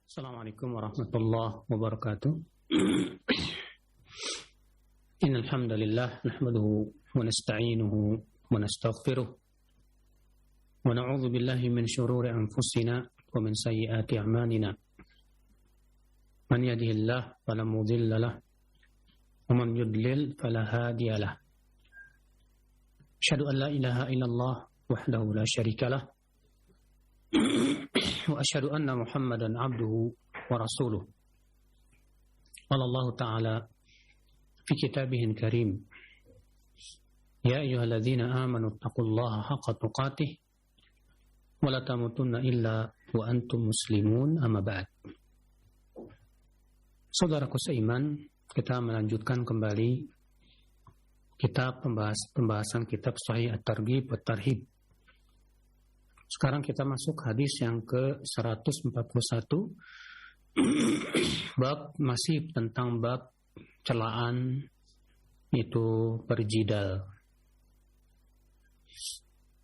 Assalamualaikum warahmatullahi wabarakatuh. Innal hamdalillah nahmaduhu wa nasta'inuhu wa nastaghfiruh wa na'udzu billahi min shururi anfusina wa min sayyiati a'malina. Man yahdihillahu fala mudilla lahu wa man yudlil fala hadiya lahu. Asyhadu an la ilaha illallah wahdahu la syarika lahu wa asyhadu anna Muhammadan abduhu wa rasuluh. Qala Allah Ta'ala fi kitabihil karim, ya ayyuhalladzina amanu taqullaha haqqa tuqatih wa la tamutunna illa wa antum muslimun, amma ba'd. Saudaraku seiman, kita melanjutkan kembali kitab pembahasan kitab Sahih At-Targhib wa Tarhib. Sekarang kita masuk hadis yang ke-141, bab masih tentang bab celaan itu berjidal.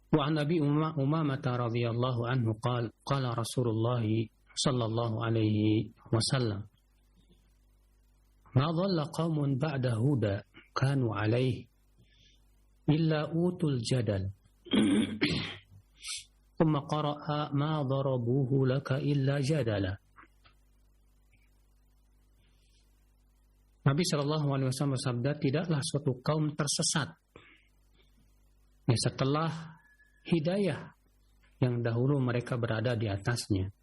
Wa an Abi Umamah radhiyallahu anhu qala Rasulullah sallallahu alaihi wasallam, ma dhalla qaumun ba'da huda kanu alaihi illa utul jadal. ثم قرأ ما ضربوه لك إلا جدلا. Nabi SAW bersabda, tidaklah suatu kaum tersesat setelah hidayah yang dahulu mereka berada di atasnya,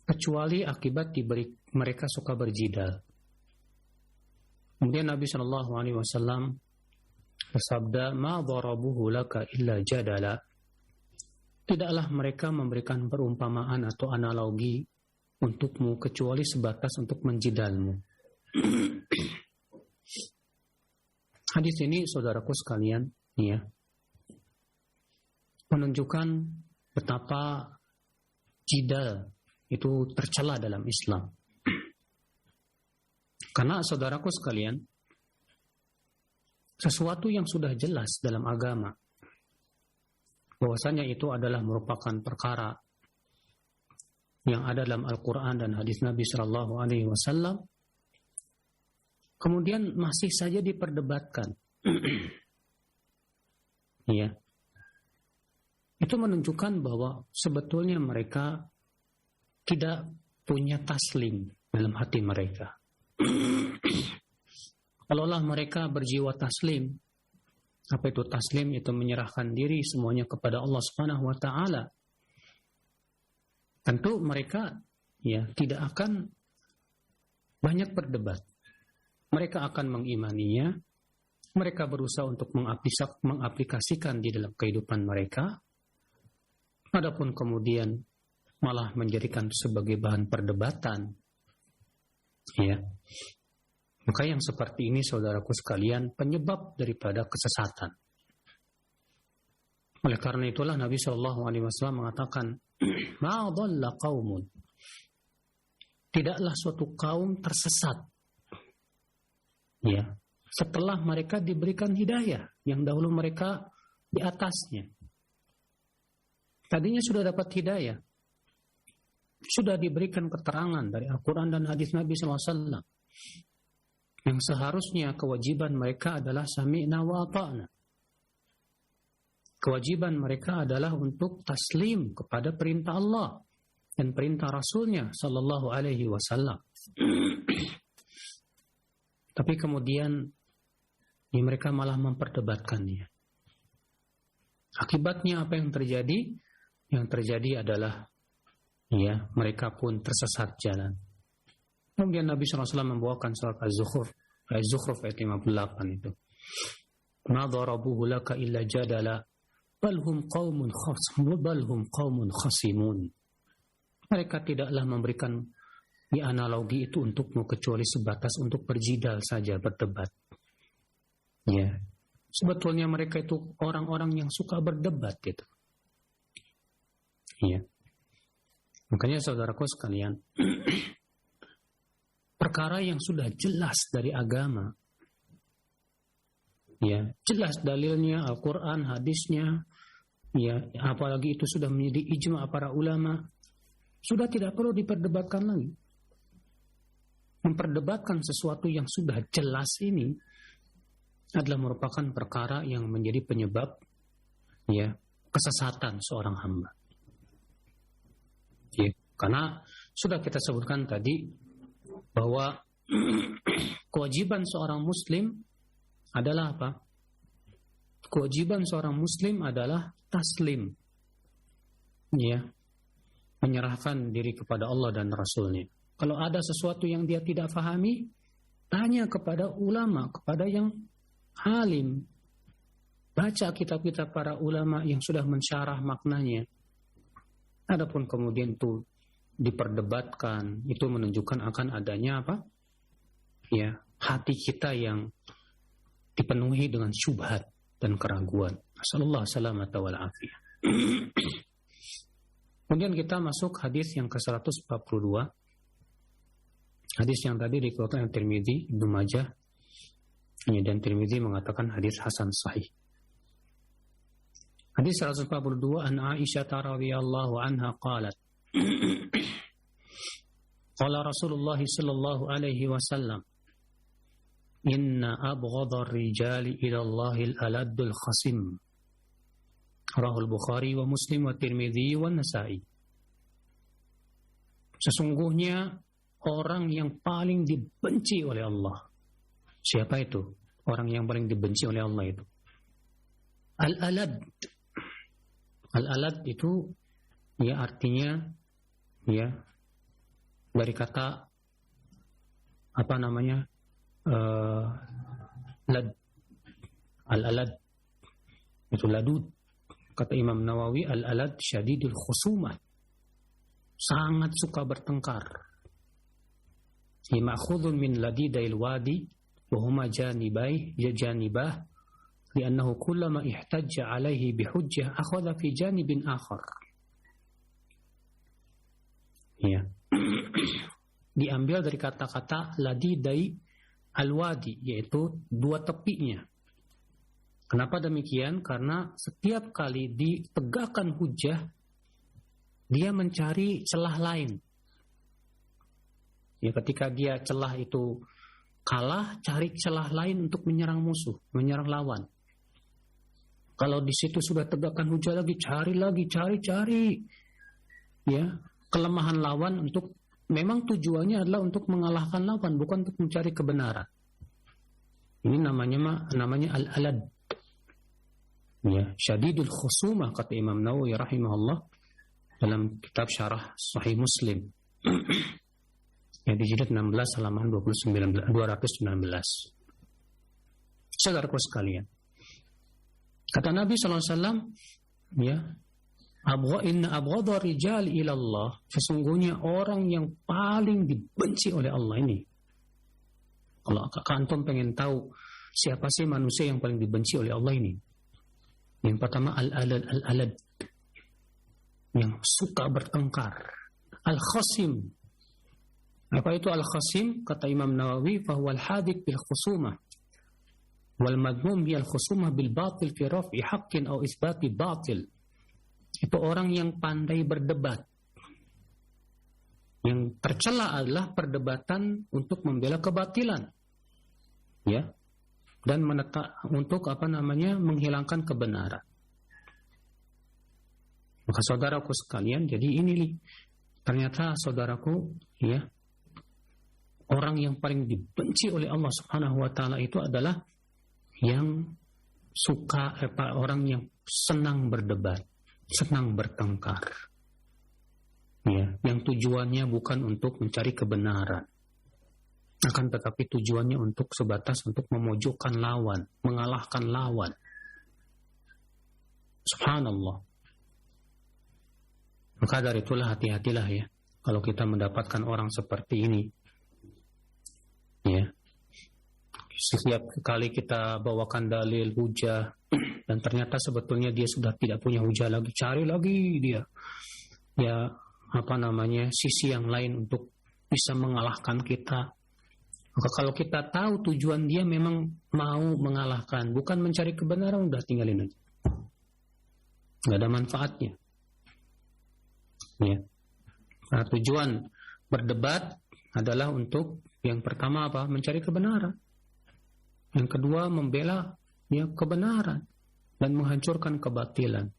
kecuali akibat mereka suka berjidal. Kemudian Nabi SAW bersabda, ma dharabuhu laka illa jadala. Tidaklah mereka memberikan perumpamaan atau analogi untukmu kecuali sebatas untuk menjidalmu. Hadis ini, saudaraku sekalian, menunjukkan betapa jidal itu tercela dalam Islam. Karena saudaraku sekalian, sesuatu yang sudah jelas dalam agama, bahwasanya itu adalah merupakan perkara yang ada dalam Al-Quran dan hadis Nabi Sallallahu Alaihi Wasallam, kemudian masih saja diperdebatkan, itu menunjukkan bahwa sebetulnya mereka tidak punya taslim dalam hati mereka. Kalaulah mereka berjiwa taslim, apa itu taslim? Itu menyerahkan diri semuanya kepada Allah Subhanahu wa taala. Tentu mereka tidak akan banyak berdebat. Mereka akan mengimaninya. Mereka berusaha untuk mengaplikasikan di dalam kehidupan mereka. Adapun kemudian malah menjadikan sebagai bahan perdebatan. Maka yang seperti ini, saudaraku sekalian, penyebab daripada kesesatan. Oleh karena itulah Nabi SAW mengatakan, ma dhalla qaumun, tidaklah suatu kaum tersesat setelah mereka diberikan hidayah yang dahulu mereka di atasnya. Tadinya sudah dapat hidayah, sudah diberikan keterangan dari Al-Quran dan hadis Nabi SAW, yang seharusnya kewajiban mereka adalah sami'na wa ata'na. Kewajiban mereka adalah untuk taslim kepada perintah Allah dan perintah Rasulnya Sallallahu Alaihi Wasallam. Tapi kemudian mereka malah memperdebatkannya. Akibatnya apa yang terjadi? Yang terjadi adalah mereka pun tersesat jalan. Kemudian Nabi SAW membawakan surat Az-Zukhruf ayat 58 itu. Ma dharabuhu laka illa jadala bal hum qaumun khasimun. Mereka tidaklah memberikan analogi itu untukmu kecuali sebatas untuk berjidal saja, berdebat. Sebetulnya mereka itu orang-orang yang suka berdebat gitu. Makanya saudaraku sekalian, perkara yang sudah jelas dari agama, jelas dalilnya Al-Quran, hadisnya, apalagi itu sudah menjadi ijma' para ulama, Sudah tidak perlu diperdebatkan lagi. Memperdebatkan sesuatu yang sudah jelas ini adalah merupakan perkara yang menjadi penyebab ya kesesatan seorang hamba. Ya, karena sudah kita sebutkan tadi bahwa kewajiban seorang muslim adalah apa? Kewajiban seorang muslim adalah taslim. Ya. Menyerahkan diri kepada Allah dan Rasul-Nya. Kalau ada sesuatu yang dia tidak fahami, tanya kepada ulama, kepada yang alim. Baca kitab-kitab para ulama yang sudah mensyarah maknanya. Adapun kemudian itu diperdebatkan, itu menunjukkan akan adanya apa? Ya, hati kita yang dipenuhi dengan syubhat dan keraguan. Nasallallahu salamata wal afiyah. Kemudian kita masuk hadis yang ke-142. Hadis yang tadi dikeluarkan oleh Tirmidzi, Ibnu Majah, dan Tirmidzi mengatakan hadis hasan sahih. Hadis 142 an Aisyah radhiyallahu anha qalat qala Rasulullah sallallahu alaihi wasallam inna abghadar rijali ila Allahil aladul khasim. Rahul Bukhari wa Muslim wa Tirmidzi wa Nasa'i. Sesungguhnya orang yang paling dibenci oleh Allah. Siapa itu? Orang yang paling dibenci oleh Allah itu. Al-alad. Al-alad itu ya artinya ya dari kata apa namanya? Lad. Al-alad itu ladud. Kata Imam Nawawi, al-alad syadidul khusumah. Sangat suka bertengkar. Ma'khudun min ladidail wadi wa huma janibah li'annahu kullama ihtajja alaihi bihujjah akhadha fi janibin akhar. Ya. Diambil dari kata-kata ladidai al-wadi, yaitu dua tepinya. Kenapa demikian? Karena setiap kali ditegakkan hujah, dia mencari celah lain. Ya, ketika dia celah itu kalah, cari celah lain untuk menyerang musuh, menyerang lawan. Kalau di situ sudah tegakkan hujah lagi, cari. Ya, kelemahan lawan untuk memang tujuannya adalah untuk mengalahkan lawan, bukan untuk mencari kebenaran. Ini namanya al-alad. Ya, syadidul khusumah kata Imam Nawawi rahimahullah dalam kitab syarah Sahih Muslim. Ya, di jilid 16 halaman 219. Saudaraku sekalian, kata Nabi SAW, ya, inna abghadha rijal ila Allah, sesungguhnya orang yang paling dibenci oleh Allah ini. Kalau antum pengen tahu siapa sih manusia yang paling dibenci oleh Allah ini? Yang pertama al-alad, yang suka bertengkar. Al-khasim. Apa itu al-khasim? Kata Imam Nawawi, fahuwa al-hadik bil khusumah. Wal madmum hiya al-khusumah bil batil fi raf'i haqqin aw isbati batil. Itu orang yang pandai berdebat. Yang tercela adalah perdebatan untuk membela kebatilan. Ya. Dan untuk menghilangkan kebenaran. Maka saudaraku sekalian, jadi ini ternyata saudaraku, ya, orang yang paling dibenci oleh Allah Subhanahu wa taala itu adalah yang orang yang senang berdebat, senang bertengkar. Ya, yang tujuannya bukan untuk mencari kebenaran, akan tetapi tujuannya untuk sebatas untuk memojokkan lawan, mengalahkan lawan. Subhanallah. Maka dari itulah hati-hatilah ya, kalau kita mendapatkan orang seperti ini. Ya. Setiap kali kita bawakan dalil hujah dan ternyata sebetulnya dia sudah tidak punya hujah lagi, cari lagi dia. Ya, sisi yang lain untuk bisa mengalahkan kita. Maka kalau kita tahu tujuan dia memang mau mengalahkan, bukan mencari kebenaran, udah tinggalin aja. Nggak ada manfaatnya. Ya. Nah, tujuan berdebat adalah untuk yang pertama apa? Mencari kebenaran. Yang kedua membela kebenaran dan menghancurkan kebatilan.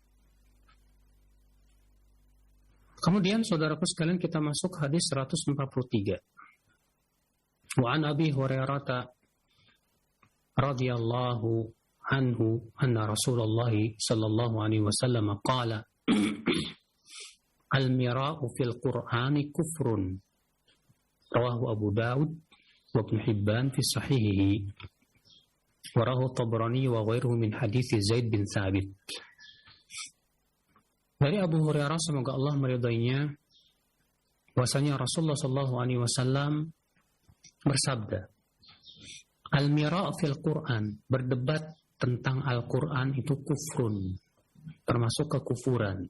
Kemudian saudaraku sekalian kita masuk hadis 143. Wa an Abi Hurairah radhiyallahu anhu anna Rasulullah sallallahu alaihi wasallam qala al-mira'u fil Qur'ani kufrun. Rawahu Abu Daud wa Ibn Hibban fi sahihihi. Wa rawahu Tabrani wa ghairuhu min hadits Zaid bin Thabit. Dari Abu Hurairah semoga Allah meridainya bahwasanya Rasulullah sallallahu alaihi wasallam bersabda, al-mira' fil Qur'an, berdebat tentang Al-Qur'an itu kufrun, termasuk kekufuran.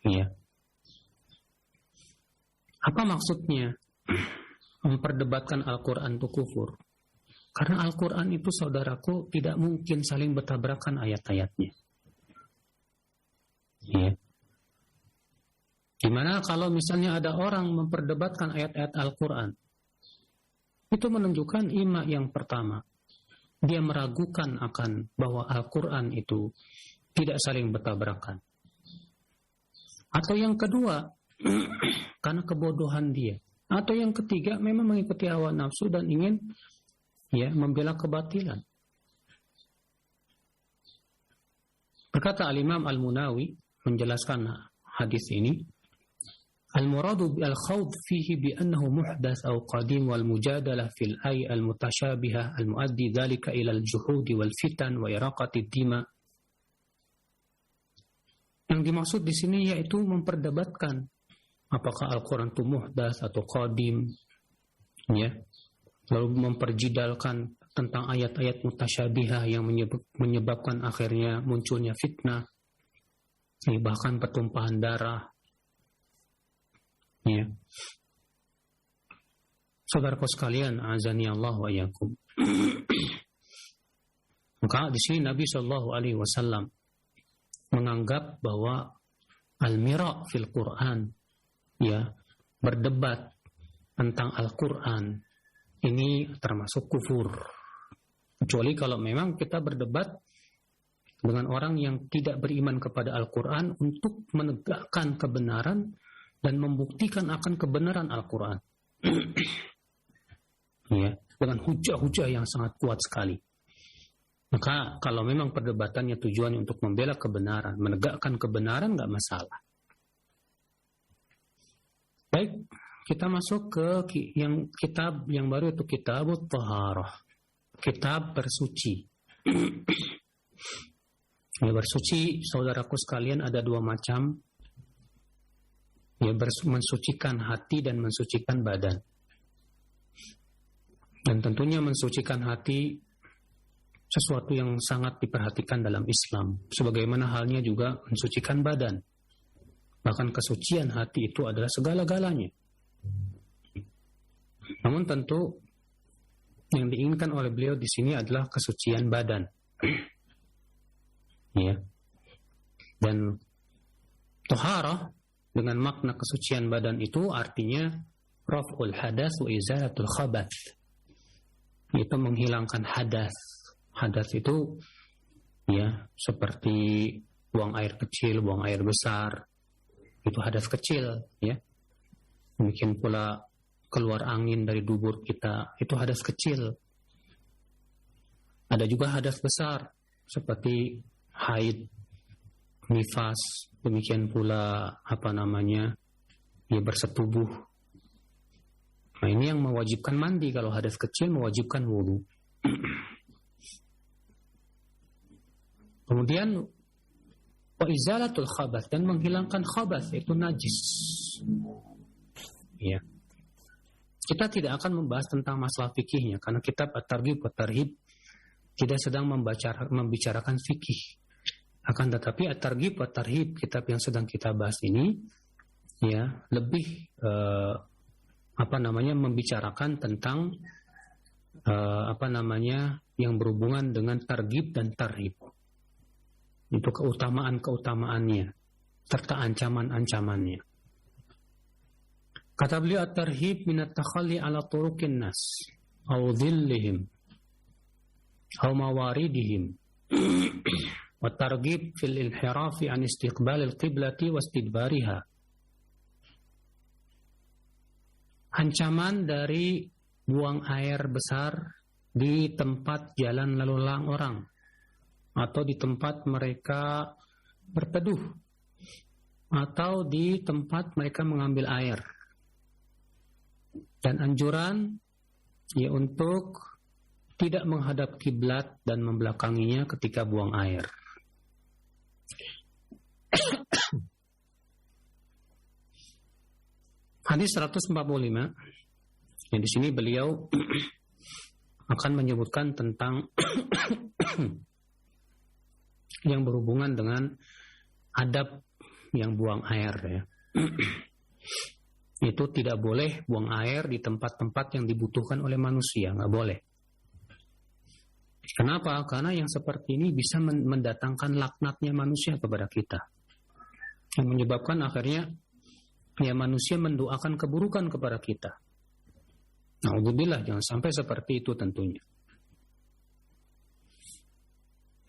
Ya. Apa maksudnya memperdebatkan Al-Qur'an itu kufur? Karena Al-Qur'an itu saudaraku tidak mungkin saling bertabrakan ayat-ayatnya. Ya. Gimana kalau misalnya ada orang memperdebatkan ayat-ayat Al-Quran? Itu menunjukkan ima yang pertama. Dia meragukan akan bahwa Al-Quran itu tidak saling bertabrakan. Atau yang kedua, karena kebodohan dia. Atau yang ketiga, memang mengikuti hawa nafsu dan ingin membela kebatilan. Berkata Al-Imam Al-Munawi menjelaskan hadis ini, al-muradu bil-khawd fihi bi annahu muhdath aw qadim wal mujadalah fil ay al-mutashabihah al-muaddi dhalika ila al-juhud wal fitan wa iraqati dima. Yang dimaksud di sini yaitu memperdebatkan apakah Al-Qur'an itu muhdath atau qadim, ya. Lalu memperjidalkan tentang ayat-ayat mutasyabihah yang menyebabkan akhirnya munculnya fitnah, bahkan pertumpahan darah. Ya. Saudaraku sekalian, azani Allah wa iyyakum. Maka di sini Nabi Shallallahu Alaihi Wasallam menganggap bahwa al-mira' fil Quran, ya, berdebat tentang Al-Quran ini termasuk kufur. Kecuali kalau memang kita berdebat dengan orang yang tidak beriman kepada Al-Quran untuk menegakkan kebenaran dan membuktikan akan kebenaran Al-Quran. Ya, dengan hujah-hujah yang sangat kuat sekali. Maka kalau memang perdebatannya tujuannya untuk membela kebenaran, menegakkan kebenaran, nggak masalah. Baik, kita masuk ke yang kitab yang baru, itu Kitabut Thaharah, kitab bersuci. Ya, bersuci, saudaraku sekalian, ada dua macam. Ya, mensucikan hati dan mensucikan badan. Dan tentunya mensucikan hati sesuatu yang sangat diperhatikan dalam Islam. Sebagaimana halnya juga mensucikan badan. Bahkan kesucian hati itu adalah segala-galanya. Namun tentu yang diinginkan oleh beliau di sini adalah kesucian badan. Ya. Dan taharah dengan makna kesucian badan itu artinya raf'ul hadas wa izalatul khabath. Itu menghilangkan hadas. Hadas itu ya seperti buang air kecil, buang air besar. Itu hadas kecil, ya. Demikian pula keluar angin dari dubur kita, itu hadas kecil. Ada juga hadas besar seperti haid, nifas, demikian pula ya bersetubuh. Nah, ini yang mewajibkan mandi. Kalau hadas kecil mewajibkan wudu. Kemudian wa izalatul khabath, dan menghilangkan khabath, itu najis. Ya. Kita tidak akan membahas tentang masalah fikihnya karena kitab At-Targhib wa Tarhib tidak sedang membicarakan fikih. Akan tetapi At-Targhib wa Tarhib, kitab yang sedang kita bahas ini, ya, lebih membicarakan tentang yang berhubungan dengan targhib dan tarhib. Itu keutamaan-keutamaannya serta ancaman-ancamannya. Kata beliau, at-tarhib min at-takhalli ala turuqin nas aw dhillihim aw mawaridihim wa targhib fil inhirafi an istiqbal al-qiblati wa istidbariha. Ancaman dari buang air besar di tempat jalan lalu lalang orang atau di tempat mereka berteduh atau di tempat mereka mengambil air, dan anjuran ya untuk tidak menghadap kiblat dan membelakanginya ketika buang air. Hadis 145, yang di sini beliau akan menyebutkan tentang yang berhubungan dengan adab yang buang air ya. Itu tidak boleh buang air di tempat-tempat yang dibutuhkan oleh manusia, nggak boleh. Kenapa? Karena yang seperti ini bisa mendatangkan laknatnya manusia kepada kita, yang menyebabkan akhirnya ya manusia mendoakan keburukan kepada kita. Na'udzubillah, jangan sampai seperti itu tentunya.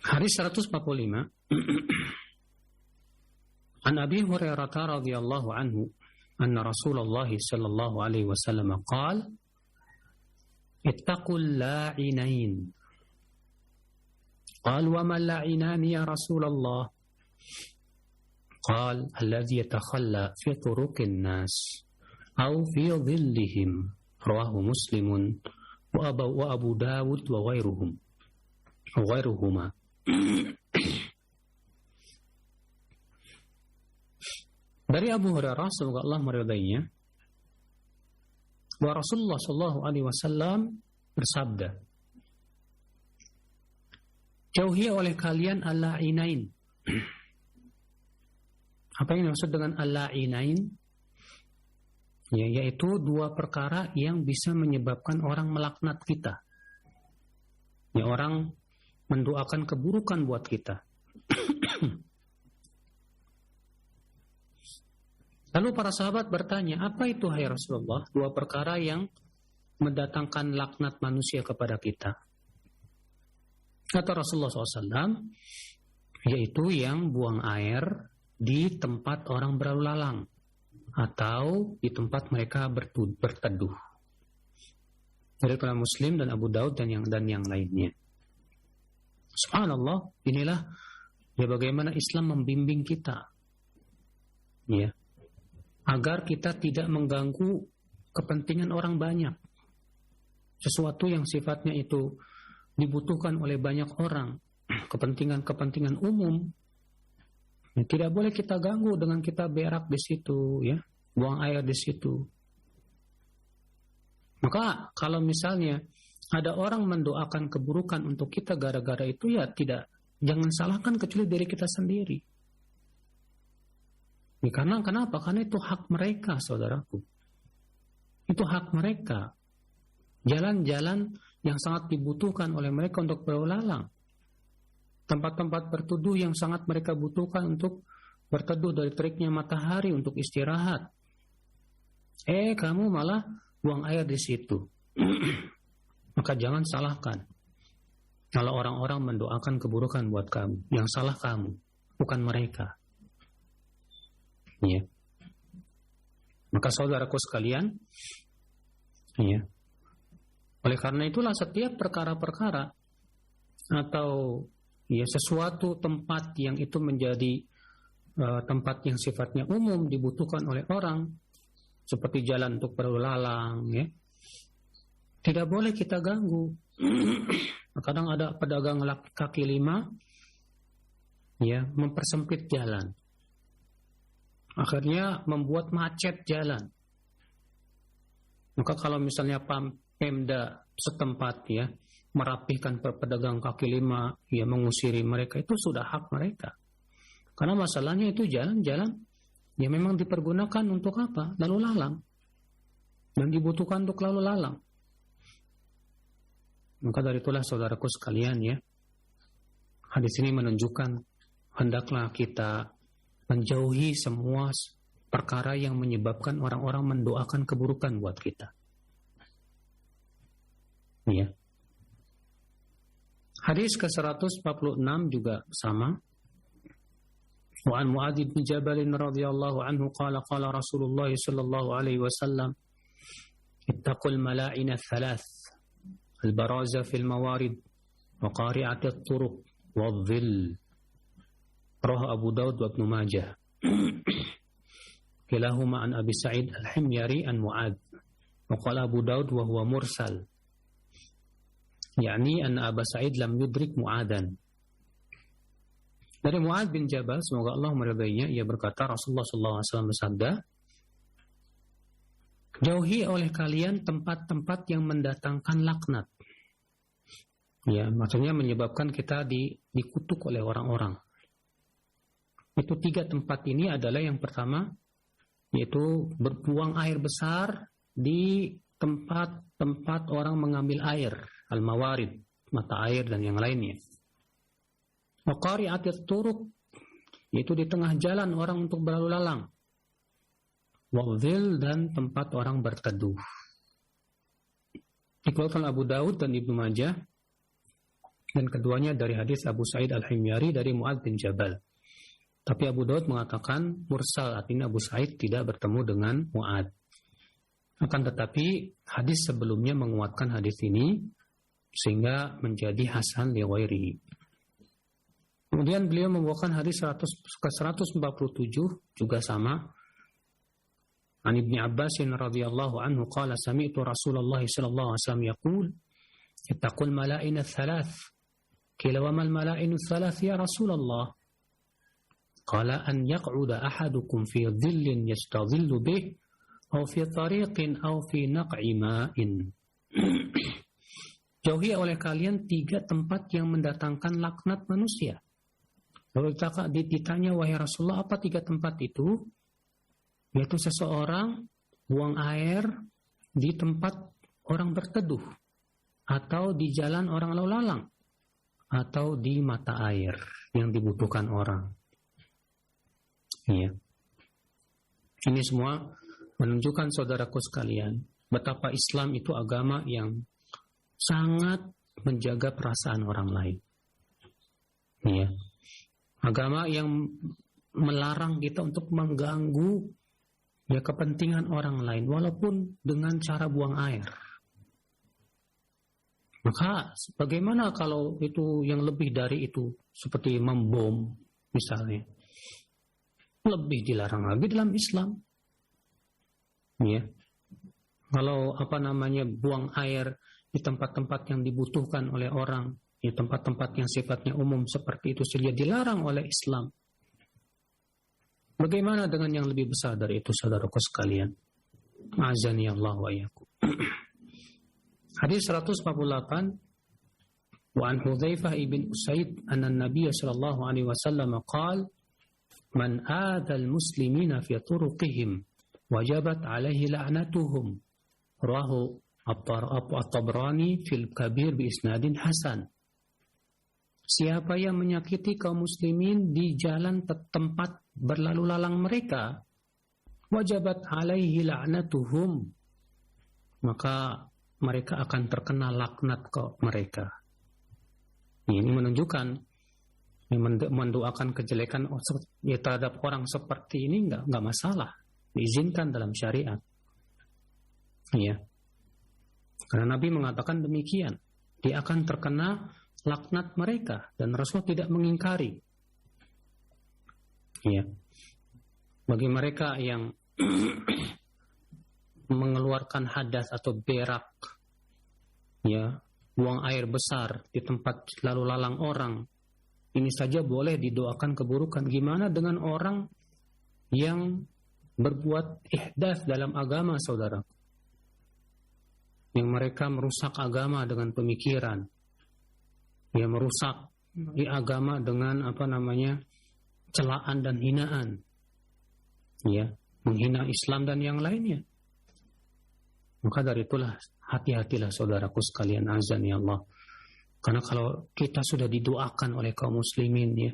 Hadis 145 An Abi Hurairah radhiyallahu anhu anna Rasulullah sallallahu alaihi wasallam qala ittaqul la'inain. Qal wa man la'inan ya Rasulullah? Qal alladhi yatakhalla fi turuqin nas aw fi dhillihim. Rawahu Muslimun wa Abu Dawud wa ghairuhuma. Dari Abu Hurairah, semoga Allah meridainya, bahwa Rasulullah sallallahu alaihi wasallam bersabda, jauhi oleh kalian al-la'inain. Apa yang dimaksud dengan al-la'inain? Ya, yaitu dua perkara yang bisa menyebabkan orang melaknat kita. Ya, orang mendoakan keburukan buat kita. Lalu para sahabat bertanya, apa itu hai Rasulullah? Dua perkara yang mendatangkan laknat manusia kepada kita. Kata Rasulullah SAW, yaitu yang buang air di tempat orang berlalu lalang atau di tempat mereka berteduh. Dari Muslim dan Abu Daud dan yang lainnya. Subhanallah, inilah ya bagaimana Islam membimbing kita, ya, agar kita tidak mengganggu kepentingan orang banyak. Sesuatu yang sifatnya itu dibutuhkan oleh banyak orang, kepentingan umum, ya, tidak boleh kita ganggu dengan kita berak di situ, ya, buang air di situ. Maka kalau misalnya ada orang mendoakan keburukan untuk kita gara-gara itu, ya jangan salahkan kecuali diri kita sendiri. Ya, karena kenapa? Karena itu hak mereka, saudaraku. Itu hak mereka. Jalan-jalan yang sangat dibutuhkan oleh mereka untuk berlalu lalang. Tempat-tempat berteduh yang sangat mereka butuhkan untuk berteduh dari teriknya matahari untuk istirahat. Kamu malah buang air di situ. Maka jangan salahkan. Kalau orang-orang mendoakan keburukan buat kamu, yang salah kamu, bukan mereka. Ya. Maka saudaraku sekalian, ya. Oleh karena itulah setiap perkara-perkara atau ya sesuatu tempat yang itu menjadi tempat yang sifatnya umum dibutuhkan oleh orang, seperti jalan untuk berlalu lalang, ya, tidak boleh kita ganggu. Kadang ada pedagang kaki lima, ya, mempersempit jalan, akhirnya membuat macet jalan. Maka kalau misalnya Pemda setempat, ya, merapihkan pedagang kaki lima, ya, mengusiri mereka, itu sudah hak mereka. Karena masalahnya itu jalan-jalan ya memang dipergunakan untuk apa? Lalu lalang. Dan dibutuhkan untuk lalu lalang. Maka dari itulah saudaraku sekalian, ya, hadis ini menunjukkan hendaklah kita menjauhi semua perkara yang menyebabkan orang-orang mendoakan keburukan buat kita. Ya. Hadis ke-146 juga sama. Wa an Mu'adz bin Jabal radhiyallahu anhu qala qala Rasulullah sallallahu alaihi wasallam ittaqul mala'ina thalath al-baraza fil mawarid wa qari'at at-turuq wadh-dhill. Rawahu Abu Daud wa Ibnu Majah. Kilahuma an Abi Sa'id al-Himyari an Mu'adz. Wa qala Abu Daud wa huwa mursal. Yani anna Abu Sa'id lam yudrik Mu'adzan. Dari Mu'adz bin Jabal, semoga Allah meridainya, ia berkata, Rasulullah SAW bersabda, jauhi oleh kalian tempat-tempat yang mendatangkan laknat. Ya, maksudnya menyebabkan kita dikutuk oleh orang-orang. Itu 3 tempat ini adalah yang pertama, yaitu berbuang air besar di tempat-tempat orang mengambil air, al-mawarid, mata air dan yang lainnya. Waqari'atit turuq, yaitu di tengah jalan orang untuk berlalu lalang. Wadhil, dan tempat orang berteduh. Dikeluarkan Abu Daud dan Ibnu Majah, dan keduanya dari hadis Abu Sa'id al-Himyari dari Mu'adz bin Jabal. Tapi Abu Daud mengatakan mursal, artinya Abu Sa'id tidak bertemu dengan Mu'adz. Akan tetapi hadis sebelumnya menguatkan hadis ini sehingga menjadi hasan li ghairihi. Kemudian beliau membawakan hadis ke-147 juga sama. An Ibnu Abbas radhiyallahu anhu qala sami'tu Rasulullah sallallahu alaihi wasallam yaqul ittaqul mala'in ats-tsalath. Qila wa mal mala'in ats-tsalath ya Rasulullah? Qala an yaq'uda ahadukum fi dhillin yastadhillu bih aw fi tariqin aw fi naq'i ma'in. Jauhi oleh kalian 3 tempat yang mendatangkan laknat manusia. Lalu ditanya, wahai Rasulullah, apa 3 tempat itu? Yaitu seseorang buang air di tempat orang berteduh, atau di jalan orang lalu lalang, atau di mata air yang dibutuhkan orang. Iya. Ini semua menunjukkan, saudaraku sekalian, betapa Islam itu agama yang sangat menjaga perasaan orang lain. Iya. Agama yang melarang kita untuk mengganggu kepentingan orang lain, walaupun dengan cara buang air. Maka bagaimana kalau itu yang lebih dari itu, seperti membom misalnya, lebih dilarang lagi dalam Islam. Ya. Kalau buang air di tempat-tempat yang dibutuhkan oleh orang, di tempat-tempat yang sifatnya umum seperti itu saja dilarang oleh Islam. Bagaimana dengan yang lebih besar dari itu, saudaraku sekalian? Azani Allah wa iyyakum. Hadis 148, wa an Hudzaifah ibn Usaid anna an-nabiy sallallahu alaihi wasallam qala man adha al-muslimina fi turuqihim wajabat alaihi la'natuhum. Rawahu At-Tabrani fil Kabir bi isnadin hasan. Siapa yang menyakiti kaum muslimin di jalan tempat berlalu lalang mereka, wajabat alaihi la'natuhum, maka mereka akan terkena laknat ke mereka. Ini menunjukkan, mendoakan kejelekan terhadap orang seperti ini enggak masalah, diizinkan dalam syariat. Ya. Karena Nabi mengatakan demikian, dia akan terkena laknat mereka, dan Rasul tidak mengingkari. Ya. Bagi mereka yang mengeluarkan hadas atau berak, ya, buang air besar di tempat lalu lalang orang, ini saja boleh didoakan keburukan. Gimana dengan orang yang berbuat ihdas dalam agama, saudara? Yang mereka merusak agama dengan pemikiran, ya, merusak agama dengan celaan dan hinaan, ya, menghina Islam dan yang lainnya. Maka dari itulah hati-hatilah saudaraku sekalian, azani Allah. Karena kalau kita sudah didoakan oleh kaum muslimin, ya,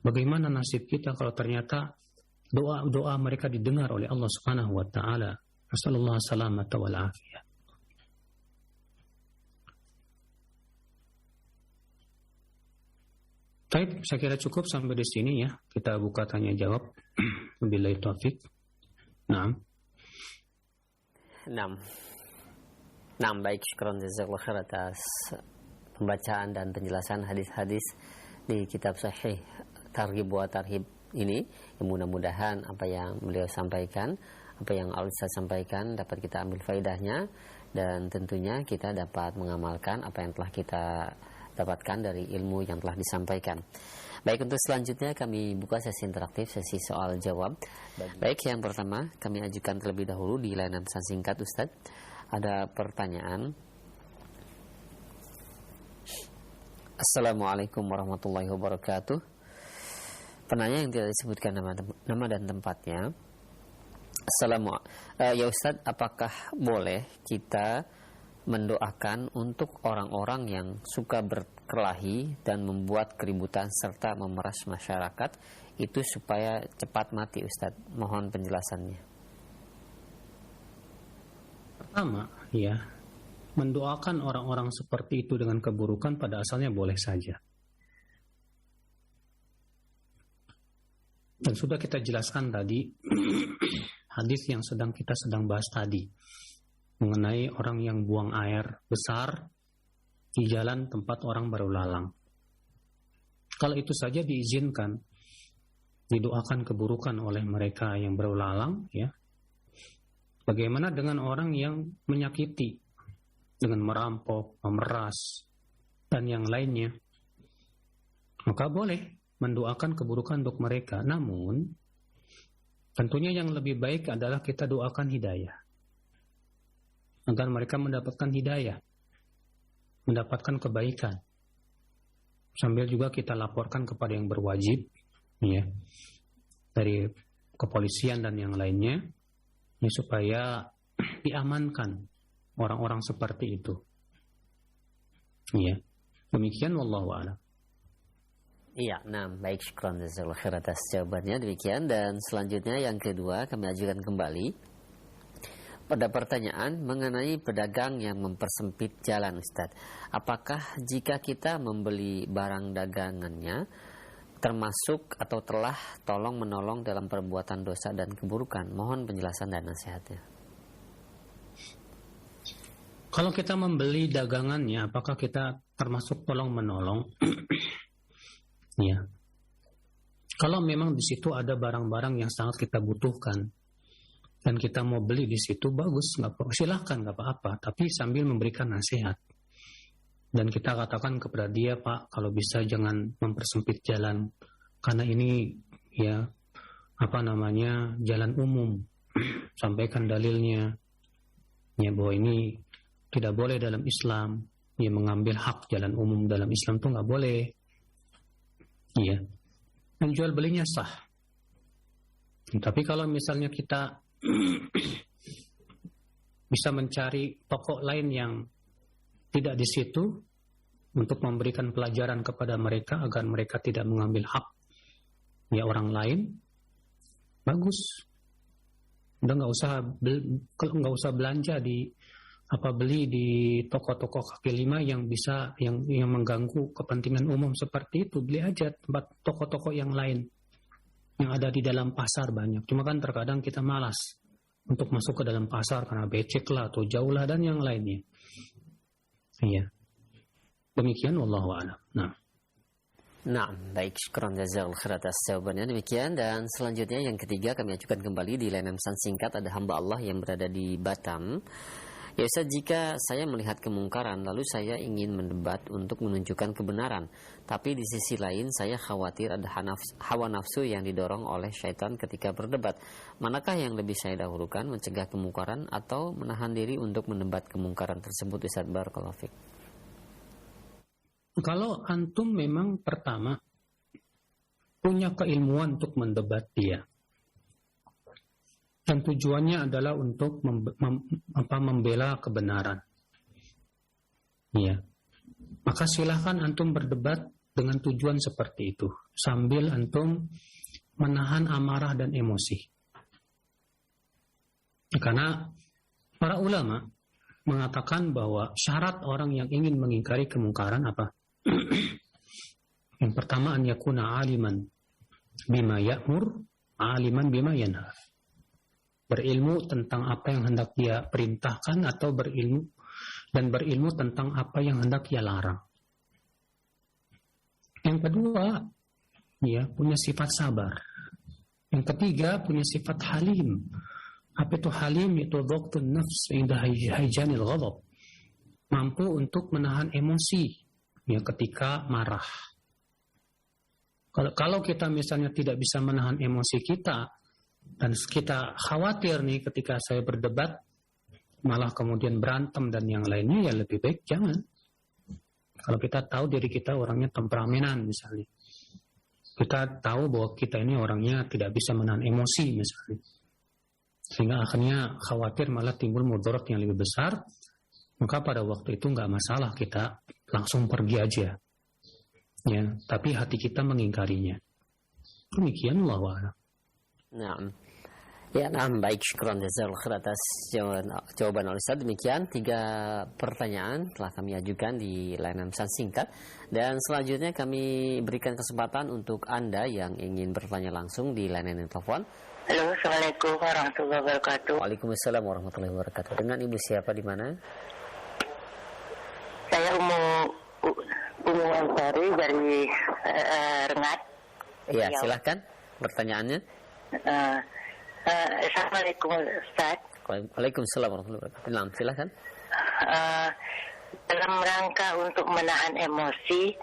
bagaimana nasib kita kalau ternyata doa mereka didengar oleh Allah Subhanahu wa taala. Nasallallahu salamata wal afiyah. Baik, saya kira cukup sampai di sini ya. Kita buka tanya jawab. Wabillahi taufik. Naam. Baik, syukran jazakallahu khair atas pembacaan dan penjelasan hadis-hadis di kitab Sahih Targhib wa Tarhib ini. Mudah-mudahan apa yang beliau sampaikan, apa yang Al-Ustaz sampaikan dapat kita ambil faedahnya, dan tentunya kita dapat mengamalkan apa yang telah kita dapatkan dari ilmu yang telah disampaikan. Baik, untuk selanjutnya kami buka sesi interaktif, sesi soal jawab. Baik, yang pertama kami ajukan terlebih dahulu di layanan pesan singkat Ustaz. Ada pertanyaan. Assalamualaikum warahmatullahi wabarakatuh. Penanya yang tidak disebutkan nama dan tempatnya. Ya Ustaz, apakah boleh kita mendoakan untuk orang-orang yang suka berkelahi dan membuat keributan serta memeras masyarakat itu supaya cepat mati Ustaz? Mohon penjelasannya. Pertama, ya, mendoakan orang-orang seperti itu dengan keburukan pada asalnya boleh saja. Dan sudah kita jelaskan tadi hadis yang kita sedang bahas tadi mengenai orang yang buang air besar di jalan tempat orang baru lalang. Kalau itu saja diizinkan, didoakan keburukan oleh mereka yang baru lalang, ya. Bagaimana dengan orang yang menyakiti dengan merampok, memeras, dan yang lainnya? Maka boleh mendoakan keburukan untuk mereka. Namun, tentunya yang lebih baik adalah kita doakan hidayah, agar mereka mendapatkan hidayah, mendapatkan kebaikan. Sambil juga kita laporkan kepada yang berwajib, ya, dari kepolisian dan yang lainnya, ya, supaya diamankan orang-orang seperti itu. Ya, demikian wallahu a'lam. Iya, baik, syukran jazakallahu khair atas jawabannya. Demikian, dan selanjutnya yang kedua kami ajukan kembali pada pertanyaan mengenai pedagang yang mempersempit jalan Ustaz. Apakah jika kita membeli barang dagangannya termasuk atau telah tolong menolong dalam perbuatan dosa dan keburukan? Mohon penjelasan dan nasihatnya. Kalau kita membeli dagangannya, apakah kita termasuk tolong menolong? Ya. Kalau memang di situ ada barang-barang yang sangat kita butuhkan dan kita mau beli di situ, bagus, silahkan, nggak apa-apa. Tapi sambil memberikan nasihat. Dan kita katakan kepada dia, Pak, kalau bisa jangan mempersempit jalan, karena ini ya jalan umum. Sampaikan dalilnya, ya, bahwa ini tidak boleh dalam Islam. Ya, mengambil hak jalan umum dalam Islam itu nggak boleh. Ya, menjual belinya sah. Tapi kalau misalnya kita bisa mencari toko lain yang tidak di situ untuk memberikan pelajaran kepada mereka agar mereka tidak mengambil hak ya orang lain, bagus. Udah nggak usah belanja beli di toko-toko kaki lima yang bisa yang mengganggu kepentingan umum seperti itu. Beli aja tempat toko-toko yang lain yang ada di dalam pasar banyak. Cuma kan terkadang kita malas untuk masuk ke dalam pasar karena becek lah atau jauh lah dan yang lainnya. Iya. Demikian wallahu a'lam. Baik, syukran jazakallahu khair atas jawabannya. Demikian, dan selanjutnya yang ketiga kami ajukan kembali di layanan pesan singkat. Ada hamba Allah yang berada di Batam. Ya Ustaz, jika saya melihat kemungkaran lalu saya ingin mendebat untuk menunjukkan kebenaran, tapi di sisi lain saya khawatir ada hawa nafsu yang didorong oleh syaitan ketika berdebat. Manakah yang lebih saya dahulukan, mencegah kemungkaran atau menahan diri untuk mendebat kemungkaran tersebut Ustaz? Barakallahu fiik. Kalau antum memang pertama punya keilmuan untuk mendebat dia, dan tujuannya adalah untuk membela kebenaran, ya, maka silahkan antum berdebat dengan tujuan seperti itu, sambil antum menahan amarah dan emosi. Karena para ulama mengatakan bahwa syarat orang yang ingin mengingkari kemungkaran apa? Yang pertama, an yakuna aliman bima ya'mur, aliman bima yanha. Berilmu tentang apa yang hendak dia perintahkan atau berilmu tentang apa yang hendak dia larang. Yang kedua, ya, punya sifat sabar. Yang ketiga, punya sifat halim. Apa itu halim? Itu dhaqtun nafs inda haijanil ghadab. Mampu untuk menahan emosi, ya, ketika marah. Kalau kita misalnya tidak bisa menahan emosi kita, dan kita khawatir nih ketika saya berdebat, malah kemudian berantem dan yang lainnya, ya lebih baik jangan. Kalau kita tahu diri kita orangnya temperamenan misalnya, kita tahu bahwa kita ini orangnya tidak bisa menahan emosi misalnya, sehingga akhirnya khawatir malah timbul mudarat yang lebih besar, maka pada waktu itu nggak masalah kita langsung pergi aja, ya. Tapi hati kita mengingkarinya. Demikian Allah wa'ala. Nah, ya, baik, syukran jazakallahu khair atas jawaban Ustaz. Demikian 3 pertanyaan telah kami ajukan di layanan pesan singkat, dan selanjutnya kami berikan kesempatan untuk Anda yang ingin bertanya langsung di layanan telepon. Halo, Assalamualaikum warahmatullahi wabarakatuh. Waalaikumsalam warahmatullahi wabarakatuh. Dengan Ibu siapa, di mana? Saya Umu Ansari dari Rengat. Ya, silahkan pertanyaannya. Assalamualaikum Ustaz. Waalaikumsalam warahmatullahi wabarakatuh. Nah, silahkan. Dalam rangka untuk menahan emosi,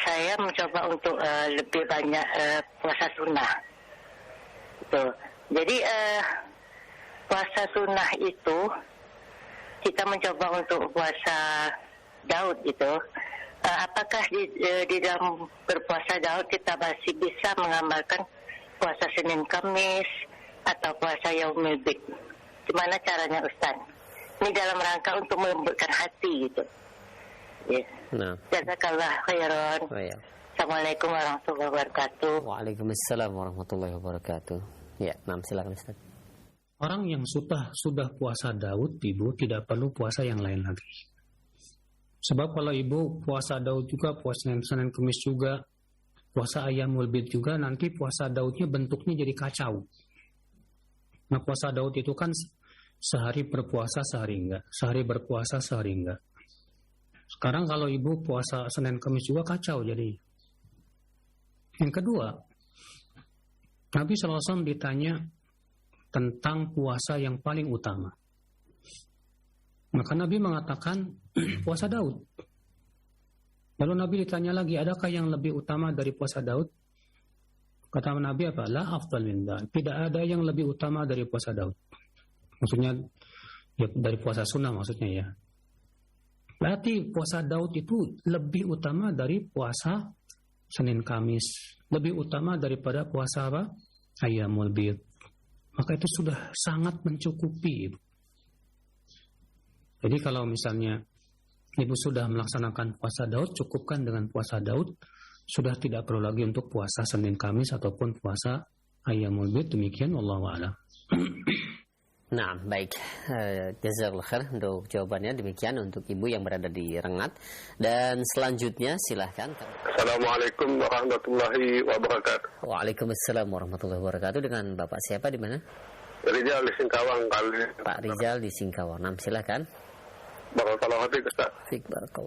saya mencoba untuk lebih banyak puasa sunnah. Jadi puasa sunnah itu kita mencoba untuk puasa Daud itu. Apakah di dalam berpuasa Daud kita masih bisa mengamalkan puasa Senin Kamis atau puasa Yaumul Bid? Gimana caranya Ustaz? Ini dalam rangka untuk melembutkan hati gitu. Ya. Nah. Jazakallah khairan. Oh, ya. Assalamualaikum warahmatullahi wabarakatuh. Waalaikumsalam warahmatullahi wabarakatuh. Ya, silakan Ustaz. Orang yang sudah puasa Daud, Ibu tidak perlu puasa yang lain lagi. Sebab kalau Ibu puasa Daud juga, puasa Senin Kamis juga, puasa Ayyamul Bid juga, nanti puasa Daudnya bentuknya jadi kacau. Nah, puasa Daud itu kan sehari berpuasa, sehari enggak. Sehari berpuasa, sehari enggak. Sekarang kalau Ibu puasa Senin Kamis juga kacau jadi. Yang kedua, Nabi SAW ditanya tentang puasa yang paling utama. Maka Nabi mengatakan puasa Daud. Lalu Nabi ditanya lagi, adakah yang lebih utama dari puasa Daud? Kata Nabi apa? La afdal min dzalik. Tidak ada yang lebih utama dari puasa Daud. Maksudnya ya, dari puasa sunnah maksudnya ya. Berarti puasa Daud itu lebih utama dari puasa Senin Kamis, lebih utama daripada puasa apa? Ayyamul Bid. Maka itu sudah sangat mencukupi. Jadi kalau misalnya Ibu sudah melaksanakan puasa Daud, cukupkan dengan puasa Daud, sudah tidak perlu lagi untuk puasa Senin Kamis ataupun puasa Ayyamul Bid. Demikian wallahu a'lam. Nah, baik. Jazakallahu khair untuk jawabannya. Demikian untuk Ibu yang berada di Rengat. Dan selanjutnya silahkan. Assalamualaikum warahmatullahi wabarakatuh. Waalaikumsalam warahmatullahi wabarakatuh. Dengan Bapak siapa, di mana? Rizal di Singkawang kali. Pak Rizal di Singkawang. Nah, silahkan. Barakallahu fiik Ustaz.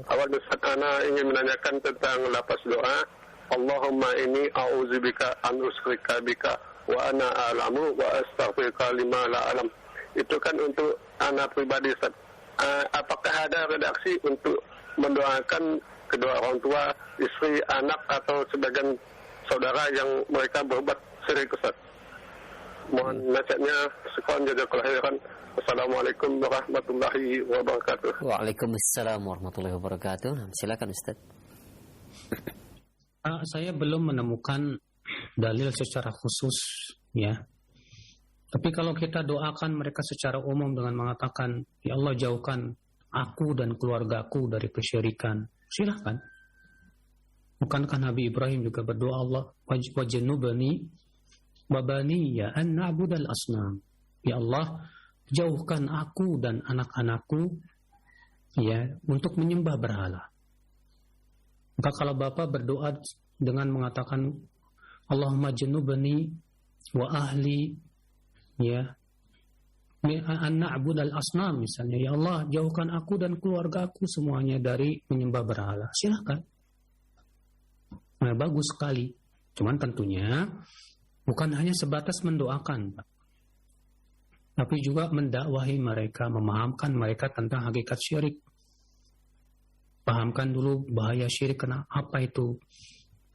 Awal Ustaz, ana ingin menanyakan tentang lapas doa. Allahumma inni a'udzubika an usyrika bika wa ana a'lamu wa astaghfiruka lima la a'lam. Itu kan untuk anak pribadi Ustaz. Apakah ada redaksi untuk mendoakan kedua orang tua, istri, anak atau sebagian saudara yang mereka berbuat syirik Ustaz? Mohon nasihatnya. Sekian, jazakallahu khairan. Assalamualaikum warahmatullahi wabarakatuh. Waalaikumsalam warahmatullahi wabarakatuh. Silakan Ustaz. Saya belum menemukan dalil secara khusus ya. Tapi kalau kita doakan mereka secara umum dengan mengatakan, ya Allah jauhkan aku dan keluargaku dari kesyirikan, silahkan. Bukankah Nabi Ibrahim juga berdoa, Allah wajnubni wa baniya an na'budal asnam. Ya Allah, jauhkan aku dan anak-anakku ya untuk menyembah berhala. Maka kalau Bapak berdoa dengan mengatakan Allahumma jannubni wa ahli ya an na'budal asnam misalnya, ya Allah jauhkan aku dan keluargaku semuanya dari menyembah berhala, silakan. Nah, bagus sekali. Cuman tentunya bukan hanya sebatas mendoakan, Pak, tapi juga mendakwahi mereka, memahamkan mereka tentang hakikat syirik. Pahamkan dulu bahaya syirik, karena apa itu?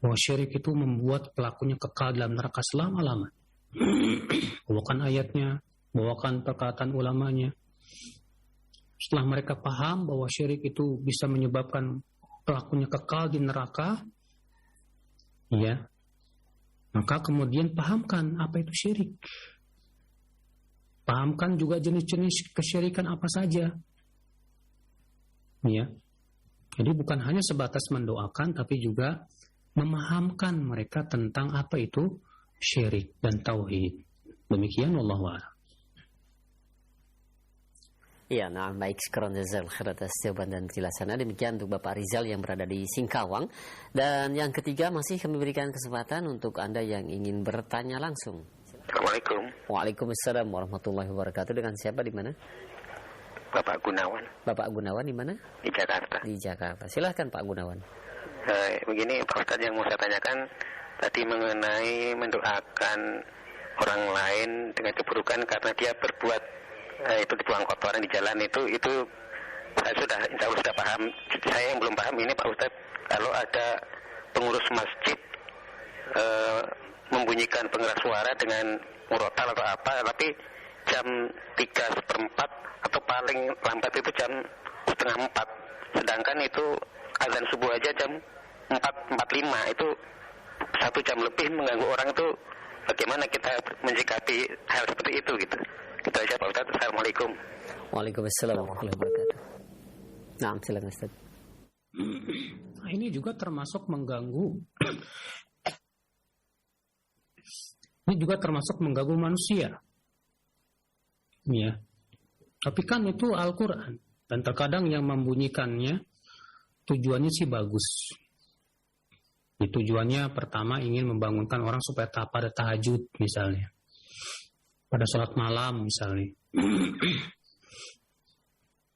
Bahwa syirik itu membuat pelakunya kekal dalam neraka selama-lamanya. Bawakan ayatnya, bawakan perkataan ulamanya. Setelah mereka paham bahwa syirik itu bisa menyebabkan pelakunya kekal di neraka, ya, maka kemudian pahamkan apa itu syirik. Pahamkan juga jenis-jenis kesyirikan apa saja. Ya. Jadi bukan hanya sebatas mendoakan, tapi juga memahamkan mereka tentang apa itu syirik dan tauhid. Demikian, wallahu a'lam. Iya, nah baik, sekarang Rizal atas jawaban dan penjelasannya. Demikian untuk Bapak Rizal yang berada di Singkawang. Dan yang ketiga masih kami berikan kesempatan untuk Anda yang ingin bertanya langsung. Assalamualaikum. Waalaikumsalam warahmatullahi wabarakatuh. Dengan siapa, di mana? Bapak Gunawan. Bapak Gunawan di mana? Di Jakarta. Di Jakarta. Silahkan Pak Gunawan. Begini Pak Ustadz, yang mau saya tanyakan tadi mengenai mendoakan orang lain dengan keburukan karena dia berbuat itu dibuang kotoran di jalan, itu saya sudah insya Allah sudah paham. Saya yang belum paham ini Pak Ustadz, kalau ada pengurus masjid membunyikan pengeras suara dengan murotal atau apa, tapi jam 3:04 atau paling lambat itu jam 3:30, sedangkan itu azan subuh aja jam 4:45, itu 1 jam lebih mengganggu orang. Itu bagaimana kita menyikapi hal seperti itu gitu. Kita aja Pak Ustadz. Assalamualaikum. Waalaikumsalam warahmatullahi wabarakatuh. Nah, silakan Ustaz. Nah, ini juga termasuk mengganggu. Ini juga termasuk mengganggu manusia. Ya. Tapi kan itu Al-Quran. Dan terkadang yang membunyikannya tujuannya sih bagus. Tujuannya pertama ingin membangunkan orang supaya pada tahajud misalnya. Pada sholat malam misalnya.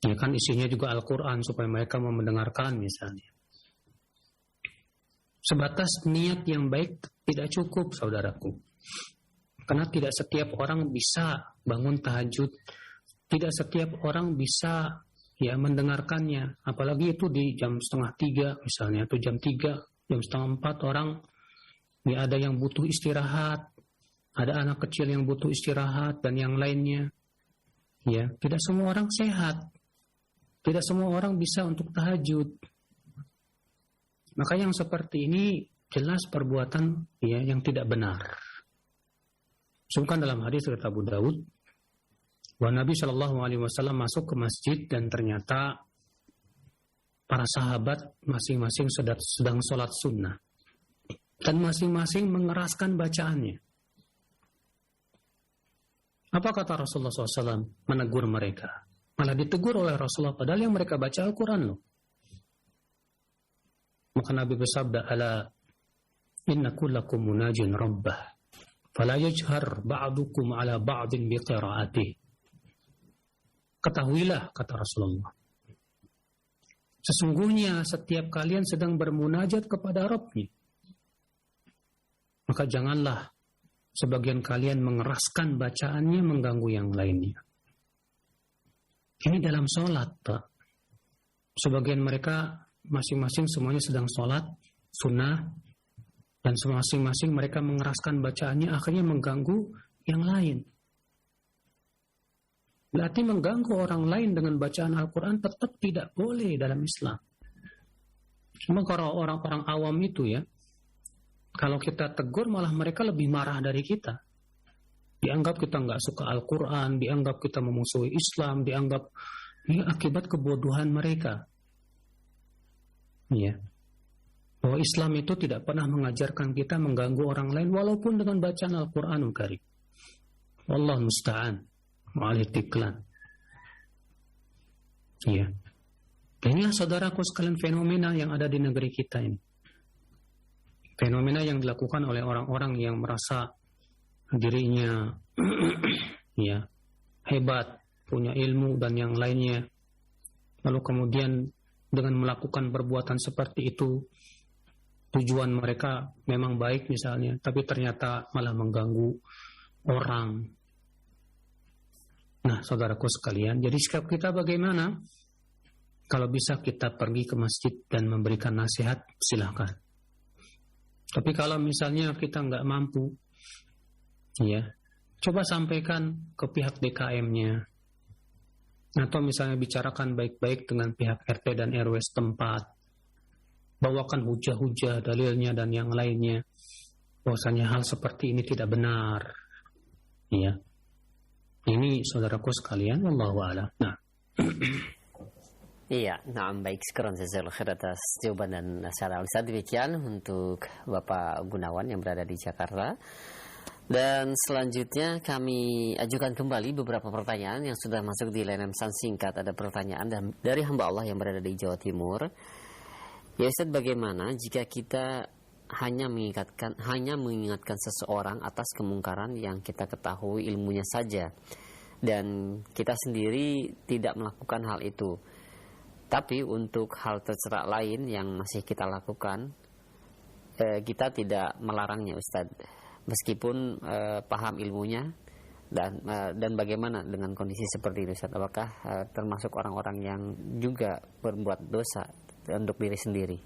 Ya kan isinya juga Al-Quran supaya mereka mau mendengarkan misalnya. Sebatas niat yang baik tidak cukup, saudaraku. Karena tidak setiap orang bisa bangun tahajud. Tidak setiap orang bisa ya mendengarkannya. Apalagi itu di jam 2:30 misalnya, atau jam 3, jam 3:30 orang ya ada yang butuh istirahat. Ada anak kecil yang butuh istirahat dan yang lainnya. Ya, tidak semua orang sehat. Tidak semua orang bisa untuk tahajud. Maka yang seperti ini jelas perbuatan ya yang tidak benar. Sebutkan dalam hadis riwayat Abu Dawud, bahwa Nabi SAW masuk ke masjid dan ternyata para sahabat masing-masing sedang sholat sunnah dan masing-masing mengeraskan bacaannya. Apa kata Rasulullah SAW? Menegur mereka. Malah ditegur oleh Rasulullah padahal yang mereka baca Al-Quran loh. Maka Nabi bersabda, ala inna kullakum munajin rabbah fala yajhar ba'dukum ala ba'din biqira'atih. Ketahuilah, kata Rasulullah, sesungguhnya setiap kalian sedang bermunajat kepada Rabbnya. Maka janganlah sebagian kalian mengeraskan bacaannya mengganggu yang lainnya. Ini dalam sholat, Pak. Sebagian mereka masing-masing semuanya sedang sholat sunnah dan masing-masing mereka mengeraskan bacaannya, akhirnya mengganggu yang lain. Berarti mengganggu orang lain dengan bacaan Al-Quran tetap tidak boleh dalam Islam. Cuma kalau orang-orang awam itu ya, kalau kita tegur malah mereka lebih marah dari kita. Dianggap kita nggak suka Al-Quran, dianggap kita memusuhi Islam, dianggap ini akibat kebodohan mereka. Ya. bahwa Islam itu tidak pernah mengajarkan kita mengganggu orang lain walaupun dengan bacaan Al-Qur'anul Karim. Wallahu musta'an. Wa'alaihi tiklan. Iya. Inilah saudaraku sekalian fenomena yang ada di negeri kita ini. Fenomena yang dilakukan oleh orang-orang yang merasa dirinya ya hebat, punya ilmu dan yang lainnya. Lalu kemudian dengan melakukan perbuatan seperti itu, tujuan mereka memang baik misalnya, tapi ternyata malah mengganggu orang. Nah, saudaraku sekalian, jadi sikap kita bagaimana? Kalau bisa kita pergi ke masjid dan memberikan nasihat, silakan. Tapi kalau misalnya kita nggak mampu, ya, coba sampaikan ke pihak DKM-nya. Atau misalnya bicarakan baik-baik dengan pihak RT dan RW setempat. Bawakan hujah-hujah, dalilnya dan yang lainnya. Bahwasanya hal seperti ini tidak benar. Ya. Ini saudaraku sekalian, wallahu a'lam. Nah. Iya, baik, sekarang jazakallahu khair atas jawaban dan nasihat Ustaz. Demikian untuk Bapak Gunawan yang berada di Jakarta. Dan selanjutnya kami ajukan kembali beberapa pertanyaan yang sudah masuk di layanan pesan singkat. Ada pertanyaan dari hamba Allah yang berada di Jawa Timur. Ya Ustaz, bagaimana jika kita hanya mengingatkan seseorang atas kemungkaran yang kita ketahui ilmunya saja, dan kita sendiri tidak melakukan hal itu, tapi untuk hal tercela lain yang masih kita lakukan, kita tidak melarangnya Ustaz, meskipun paham ilmunya, dan bagaimana dengan kondisi seperti itu Ustaz? Apakah termasuk orang-orang yang juga berbuat dosa untuk diri sendiri?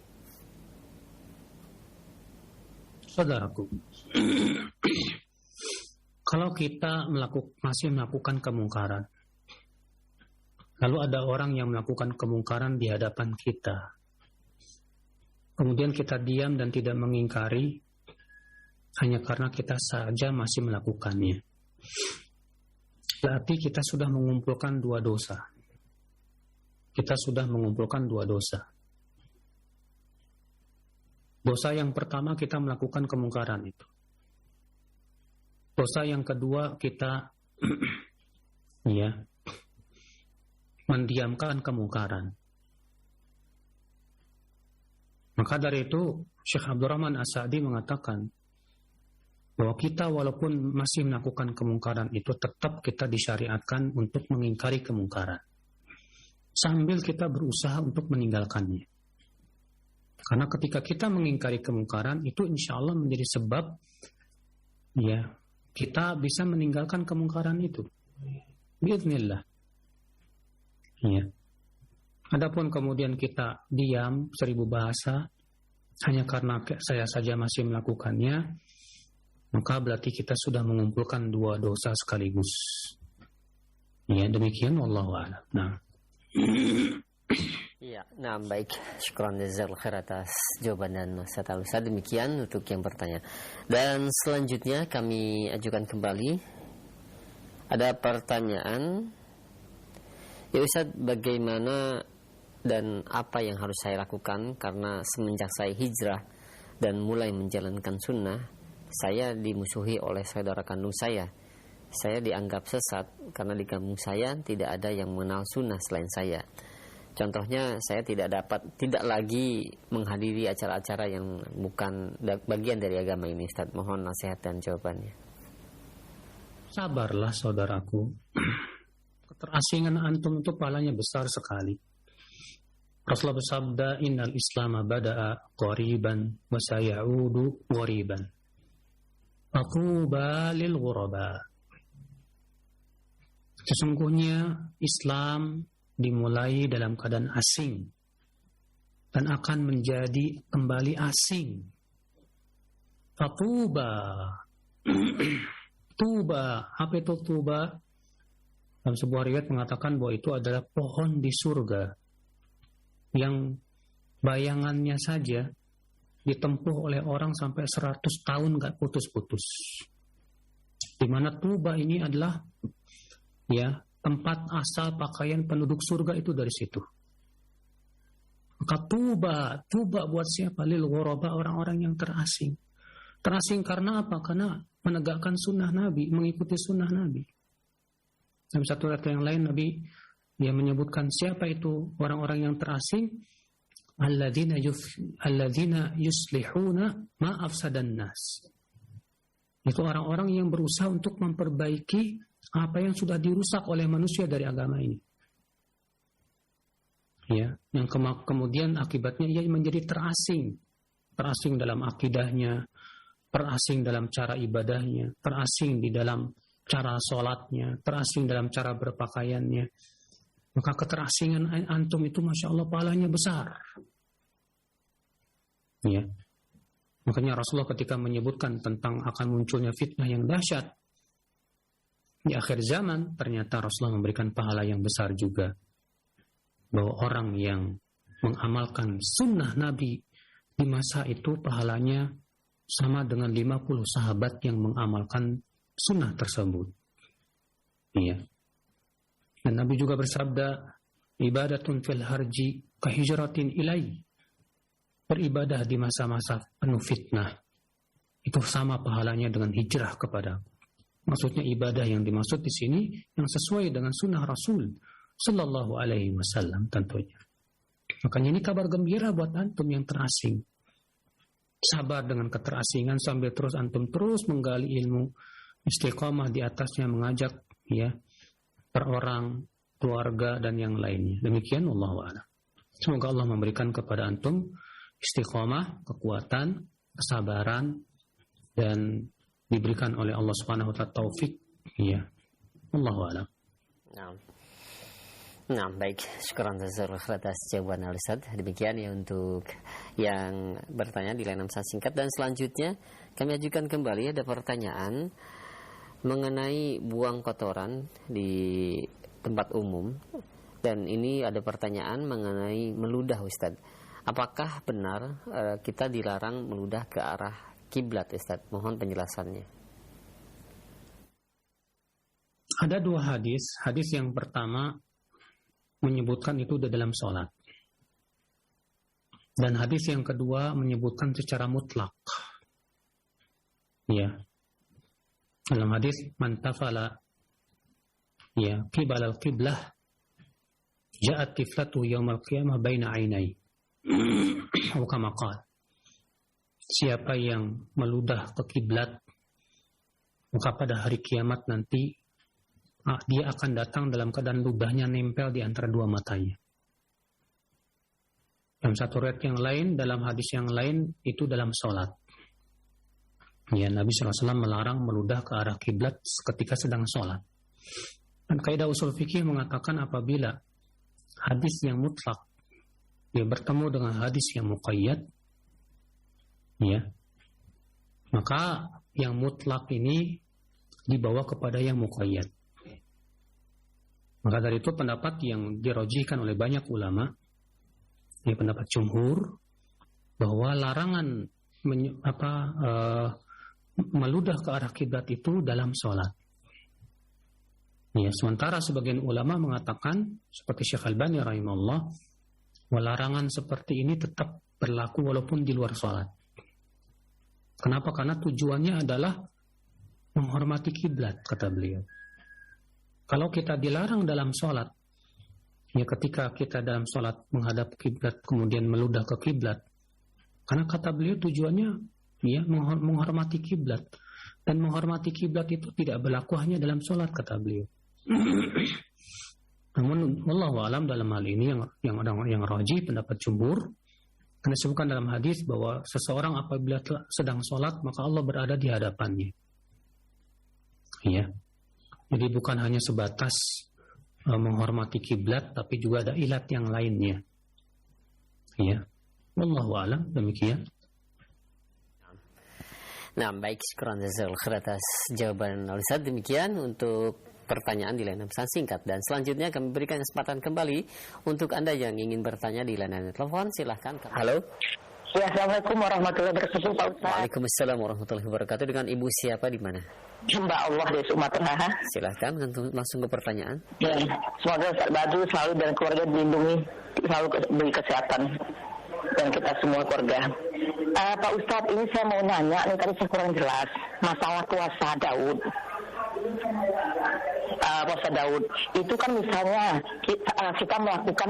Saudaraku, kalau kita masih melakukan kemungkaran, lalu ada orang yang melakukan kemungkaran di hadapan kita, kemudian kita diam dan tidak mengingkari, hanya karena kita saja masih melakukannya, berarti kita sudah mengumpulkan dua dosa. Kita sudah mengumpulkan dua dosa. Dosa yang pertama, kita melakukan kemungkaran itu. Dosa yang kedua, kita ya mendiamkan kemungkaran. Maka dari itu Syekh Abdurrahman As-Sa'di mengatakan bahwa kita walaupun masih melakukan kemungkaran itu, tetap kita disyariatkan untuk mengingkari kemungkaran sambil kita berusaha untuk meninggalkannya. Karena ketika kita mengingkari kemungkaran itu insya Allah menjadi sebab ya kita bisa meninggalkan kemungkaran itu. Biiznillah. Ya. Adapun kemudian kita diam 1000 bahasa hanya karena saya saja masih melakukannya, maka berarti kita sudah mengumpulkan dua dosa sekaligus. Ya, demikian wallahu a'lam. Nah. Ya, baik. Syukran jazakallahu khair atas jawaban dan nasihat Ustaz. Demikian untuk yang bertanya. Dan selanjutnya kami ajukan kembali. Ada pertanyaan. Ya Ustaz, bagaimana dan apa yang harus saya lakukan karena semenjak saya hijrah dan mulai menjalankan sunnah, saya dimusuhi oleh saudara kandung saya. Saya dianggap sesat karena di kampung saya tidak ada yang mengenal sunnah selain saya. Contohnya, saya tidak lagi menghadiri acara-acara yang bukan bagian dari agama ini Ustaz. Mohon nasihat dan jawabannya. Sabarlah saudaraku. Keterasingan antum itu pahalanya besar sekali. Rasulullah bersabda, innal islama bada'a qariban wa sayaudu qariban. Aquba lil ghuraba. Sesungguhnya Islam dimulai dalam keadaan asing dan akan menjadi kembali asing. Tuba. Tuba, apa itu tuba? Dalam sebuah riwayat mengatakan bahwa itu adalah pohon di surga yang bayangannya saja ditempuh oleh orang sampai 100 tahun gak putus-putus. Di mana Tuba ini adalah ya tempat asal pakaian penduduk surga itu dari situ. Maka tuba buat siapa? Lil ghuraba, orang-orang yang terasing. Terasing karena apa? Karena menegakkan sunnah Nabi, mengikuti sunnah Nabi. Dalam satu ayat yang lain Nabi dia menyebutkan siapa itu orang-orang yang terasing, alladzina yuslihuna ma afsadan nas. Itu orang-orang yang berusaha untuk memperbaiki apa yang sudah dirusak oleh manusia dari agama ini. Ya, yang kemudian akibatnya ia menjadi terasing dalam akidahnya, terasing dalam cara ibadahnya, terasing di dalam cara sholatnya, terasing dalam cara berpakaiannya. Maka keterasingan antum itu Masya Allah pahalanya besar. Ya. Makanya Rasulullah ketika menyebutkan tentang akan munculnya fitnah yang dahsyat di akhir zaman, ternyata Rasulullah memberikan pahala yang besar juga. Bahwa orang yang mengamalkan sunnah Nabi di masa itu pahalanya sama dengan 50 sahabat yang mengamalkan sunnah tersebut. Iya. Dan Nabi juga bersabda, ibadatun fil harji kahijratin ilai. Beribadah di masa-masa penuh fitnah itu sama pahalanya dengan hijrah kepada. Maksudnya ibadah yang dimaksud di sini yang sesuai dengan sunnah Rasul Sallallahu Alaihi Wasallam tentunya. Makanya ini kabar gembira buat antum yang terasing. Sabar dengan keterasingan sambil terus antum terus menggali ilmu, istiqamah di atasnya, mengajak ya per orang, keluarga dan yang lainnya. Demikian Allahu a'lam. Semoga Allah memberikan kepada antum istiqamah, kekuatan, kesabaran dan diberikan oleh Allah Subhanahu wa taala taufik. Ya. Allahu a'lam. Nah, baik. Syukran jazakallahu atas jawaban Al-Ustaz. Demikian ya untuk yang bertanya di layanan pesan singkat, dan selanjutnya kami ajukan kembali ada pertanyaan mengenai buang kotoran di tempat umum, dan ini ada pertanyaan mengenai meludah, Ustaz. Apakah benar kita dilarang meludah ke arah kiblat, Ustaz? Mohon penjelasannya. Ada dua hadis. Hadis yang pertama menyebutkan itu di dalam sholat. Dan hadis yang kedua menyebutkan secara mutlak. Ya. Dalam hadis man tafala ya qibala al-qiblah ja'at tiflatu yaumal qiyamah baina 'ainai. Kama qala. Siapa yang meludah ke kiblat, maka pada hari kiamat nanti dia akan datang dalam keadaan ludahnya nempel di antara dua matanya. Dalam satu riwayat yang lain, dalam hadis yang lain, itu dalam sholat. Ya, Nabi SAW melarang meludah ke arah kiblat ketika sedang sholat. Dan kaidah usul fikih mengatakan apabila hadis yang mutlak dia bertemu dengan hadis yang muqayyad, ya, maka yang mutlak ini dibawa kepada yang muqayyad. Maka dari itu pendapat yang dirojihkan oleh banyak ulama, ini pendapat jumhur, bahwa larangan meludah ke arah kiblat itu dalam sholat. Ya, sementara sebagian ulama mengatakan seperti Syekh Al-Albani rahimahullah, larangan seperti ini tetap berlaku walaupun di luar sholat. Kenapa? Karena tujuannya adalah menghormati kiblat, kata beliau. Kalau kita dilarang dalam sholat, ya ketika kita dalam sholat menghadap kiblat kemudian meludah ke kiblat, karena kata beliau tujuannya ya menghormati kiblat, dan menghormati kiblat itu tidak berlaku hanya dalam sholat, kata beliau. Namun wallahu alam dalam hal ini yang rajih pendapat jumhur, karena disebutkan dalam hadis bahwa seseorang apabila sedang sholat maka Allah berada di hadapannya. Ya. Jadi bukan hanya sebatas menghormati kiblat, tapi juga ada ilat yang lainnya. Ya. Wallahu a'lam, demikian. Nah, baik, syukran jazakallahu atas jawaban Al-Ustaz. Demikian untuk pertanyaan di layanan pesan singkat, dan selanjutnya kami berikan kesempatan kembali untuk Anda yang ingin bertanya di layanan telepon. Silahkan. Halo. Ya, Assalamualaikum warahmatullahi wabarakatuh, Pak Ustaz. Waalaikumsalam warahmatullahi wabarakatuh. Dengan Ibu siapa, di mana? Mbak Allah dari Sumatera. Silahkan langsung ke pertanyaan. Ya, semoga Ustaz Badu selalu dan keluarga dilindungi selalu beri kesehatan dan kita semua keluarga. Pak Ustadz, ini saya mau nanya, nih tadi saya kurang jelas masalah puasa Daud. Puasa Daud itu kan misalnya kita melakukan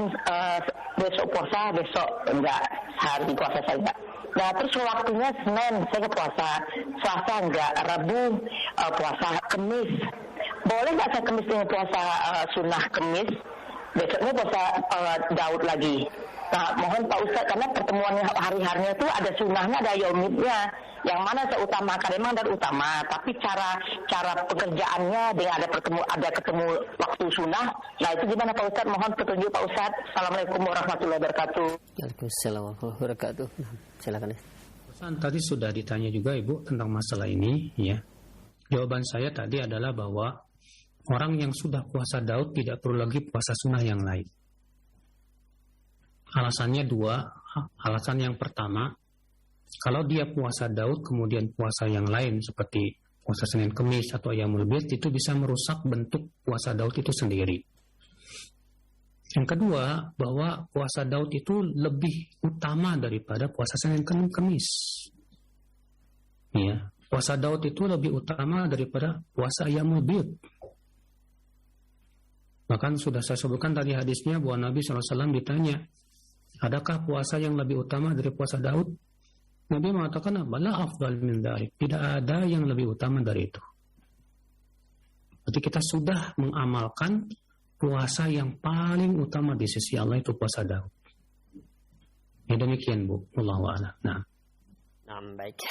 besok puasa, besok enggak, hari puasa saja. Nah terus waktunya Senin saya puasa, Selasa enggak, Rabu puasa Kemis. Boleh nggak saya Kemis ini puasa sunnah Kemis, besoknya puasa Daud lagi? Nah mohon Pak Ustadz, karena pertemuannya hari-harinya itu ada sunnahnya, ada yaumidnya. Yang mana saya utamakan, memang dan utama, tapi cara pekerjaannya dengan ada ketemu waktu sunnah. Nah itu gimana Pak Ustadz? Mohon petunjuk Pak Ustadz. Assalamualaikum warahmatullahi wabarakatuh. Waalaikumsalam warahmatullahi wabarakatuh. Silakan ya. Tadi sudah ditanya juga Ibu tentang masalah ini, ya. Jawaban saya tadi adalah bahwa orang yang sudah puasa Daud tidak perlu lagi puasa sunnah yang lain. Alasannya dua. Alasan yang pertama, kalau dia puasa Daud kemudian puasa yang lain seperti puasa Senin Kemis atau Ayyamul Bid, itu bisa merusak bentuk puasa Daud itu sendiri. Yang kedua, bahwa puasa Daud itu lebih utama daripada puasa Senin Kemis. Ya, puasa Daud itu lebih utama daripada puasa Ayyamul Bid. Bahkan sudah saya sebutkan tadi hadisnya bahwa Nabi SAW ditanya, adakah puasa yang lebih utama dari puasa Daud? Nabi mengatakan, la afdal min dzalik. Tidak ada yang lebih utama dari itu. Berarti kita sudah mengamalkan puasa yang paling utama di sisi Allah, itu puasa Daud. Ya demikian Bu, wallahu a'lam. Nah, baik.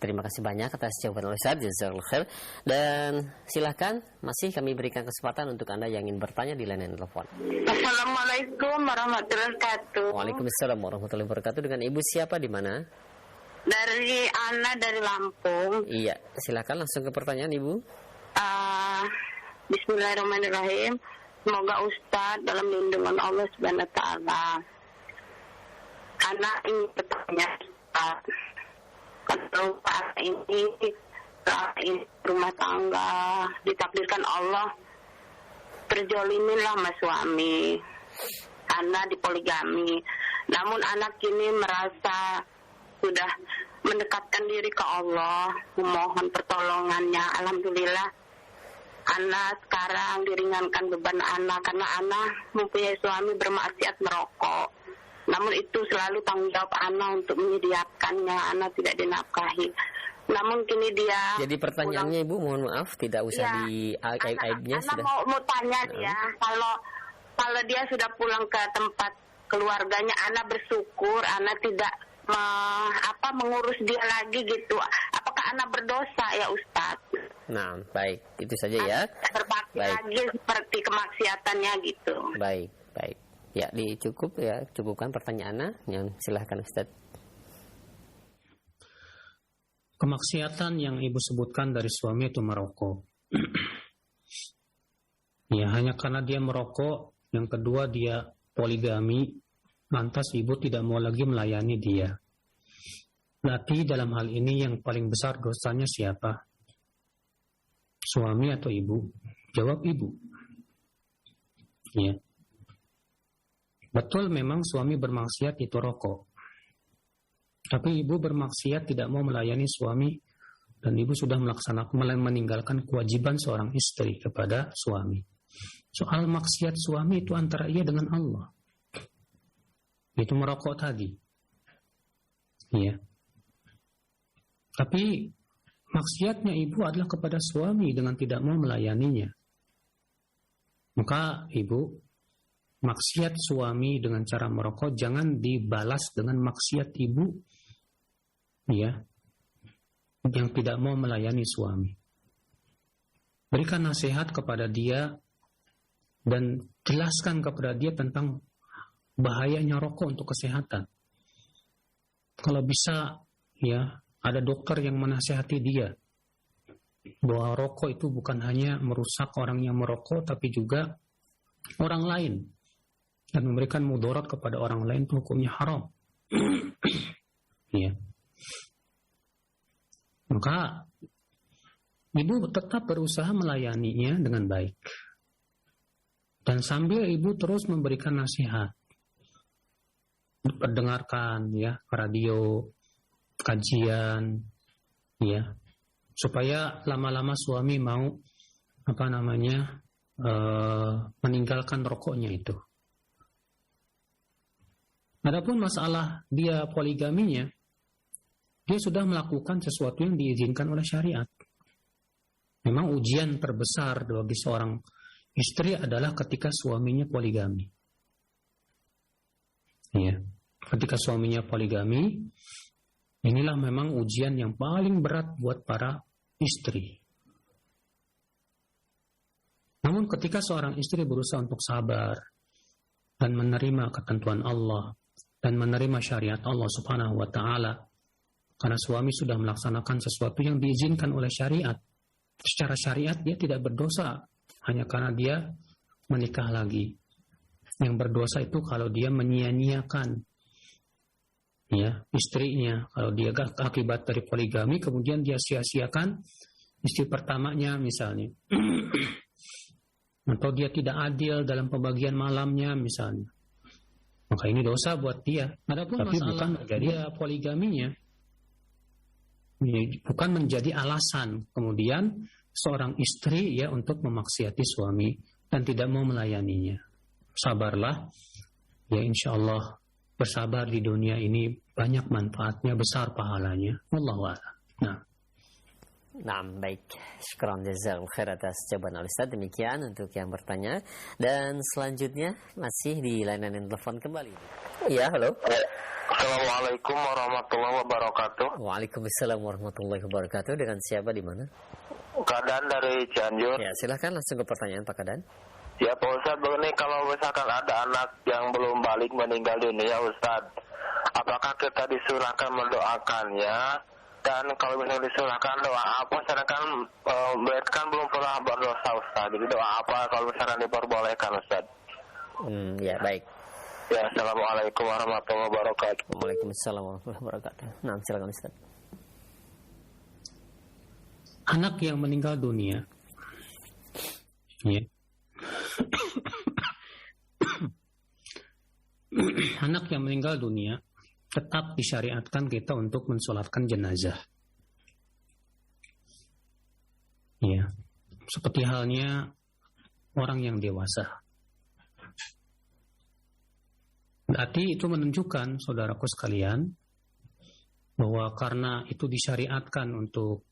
Terima kasih banyak atas jawaban Ustaz, jazakallahu khair. Dan silakan, masih kami berikan kesempatan untuk Anda yang ingin bertanya di layanan telepon. Assalamualaikum warahmatullahi wabarakatuh. Waalaikumsalam warahmatullahi wabarakatuh. Dengan Ibu siapa, di mana? Dari Ana dari Lampung. Iya, silakan langsung ke pertanyaan Ibu. Bismillahirrahmanirrahim. Semoga Ustaz dalam lindungan Allah Subhanahu wa taala. Ana ingin bertanya, kalau saat ini rumah tangga ditakdirkan Allah terjolimin sama suami, Ana dipoligami. Namun anak kini merasa sudah mendekatkan diri ke Allah, memohon pertolongannya. Alhamdulillah, Ana sekarang diringankan beban Ana karena Ana mempunyai suami bermaksiat merokok. Namun itu selalu tanggung jawab Ana untuk menyediakannya. Ana tidak dinafkahi. Namun kini dia. Jadi pertanyaannya pulang. Ibu, mohon maaf, tidak usah ya, di aib-aibnya sudah. Ana mau tanya dia, kalau dia sudah pulang ke tempat keluarganya, Ana bersyukur, Ana tidak mengurus dia lagi gitu. Apakah Ana berdosa ya Ustaz? Nah, baik, itu saja ya. Berbakti lagi seperti kemaksiatannya gitu. Baik. Ya, cukupkan pertanyaannya. Yang silahkan Ustaz. Kemaksiatan yang Ibu sebutkan dari suami itu merokok. Ya, hanya karena dia merokok, yang kedua dia poligami, lantas Ibu tidak mau lagi melayani dia. Berarti dalam hal ini yang paling besar dosanya siapa? Suami atau Ibu? Jawab Ibu. Ya. Betul memang suami bermaksiat itu rokok. Tapi Ibu bermaksiat tidak mau melayani suami, dan Ibu sudah meninggalkan kewajiban seorang istri kepada suami. Soal maksiat suami itu antara ia dengan Allah. Itu merokok tadi. Ya. Tapi maksiatnya Ibu adalah kepada suami dengan tidak mau melayaninya. Maka Ibu, maksiat suami dengan cara merokok jangan dibalas dengan maksiat Ibu, ya, yang tidak mau melayani suami. Berikan nasihat kepada dia dan jelaskan kepada dia tentang bahayanya rokok untuk kesehatan. Kalau bisa, ya, ada dokter yang menasihati dia bahwa rokok itu bukan hanya merusak orang yang merokok, tapi juga orang lain, dan memberikan mudarat kepada orang lain itu hukumnya haram. Ya. Maka Ibu tetap berusaha melayaninya dengan baik, dan sambil Ibu terus memberikan nasihat diperdengarkan ya, radio, kajian ya, supaya lama-lama suami mau meninggalkan rokoknya itu. Adapun masalah dia poligaminya, dia sudah melakukan sesuatu yang diizinkan oleh syariat. Memang ujian terbesar bagi seorang istri adalah ketika suaminya poligami. Ya, ketika suaminya poligami, inilah memang ujian yang paling berat buat para istri. Namun ketika seorang istri berusaha untuk sabar dan menerima ketentuan Allah dan menerima syariat Allah Subhanahu wa taala, karena suami sudah melaksanakan sesuatu yang diizinkan oleh syariat. Secara syariat dia tidak berdosa hanya karena dia menikah lagi. Yang berdosa itu kalau dia menyia-nyiakan ya istrinya, kalau dia akibat dari poligami kemudian dia sia-siakan istri pertamanya misalnya. Atau dia tidak adil dalam pembagian malamnya misalnya, maka ini dosa buat dia. Adapun tapi bukan menjadi poligaminya, bukan menjadi alasan kemudian seorang istri ya untuk memaksiati suami dan tidak mau melayaninya. Sabarlah, ya insya Allah bersabar di dunia ini banyak manfaatnya, besar pahalanya. Wallahu a'lam. Nah, baik. Syukran jazakallahu khair atas jawaban Ustaz. Demikian untuk yang bertanya. Dan selanjutnya masih di layanan telepon kembali. Ya, halo. Assalamualaikum warahmatullahi wabarakatuh. Waalaikumsalam warahmatullahi wabarakatuh. Dengan siapa di mana? Kadan dari Cianjur. Ya, silakan langsung ke pertanyaan Pak Kadan. Ya, Pak Ustaz, begini, kalau misalkan ada anak yang belum balik meninggal dunia, Ustaz, apakah kita disurahkan mendoakannya? Dan kalau misalnya disurahkan doa apa, sedangkan kan belum pernah berdosa, Ustaz. Jadi doa apa kalau misalkan diperbolehkan, Ustaz? Ya, baik. Ya, Assalamualaikum warahmatullahi wabarakatuh. Waalaikumsalam warahmatullahi wabarakatuh. Nah, silakan Ustaz. Anak yang meninggal dunia, ya. Anak yang meninggal dunia tetap disyariatkan kita untuk mensolatkan jenazah. Ya, seperti halnya orang yang dewasa. Berarti itu menunjukkan, saudaraku sekalian, bahwa karena itu disyariatkan untuk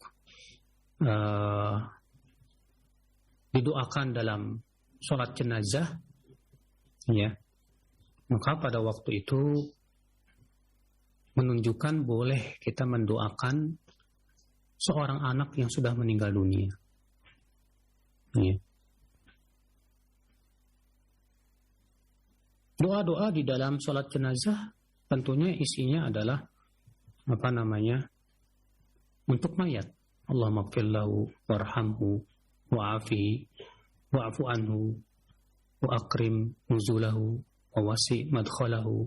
didoakan dalam sholat jenazah, ya, maka pada waktu itu menunjukkan boleh kita mendoakan seorang anak yang sudah meninggal dunia. Ya. Doa-doa di dalam sholat jenazah tentunya isinya adalah untuk mayat. Allahumma ighfir lahu warhamhu wa'afihi wa'fu anhu wa akrim nuzulahu wa wasi' madkhalahu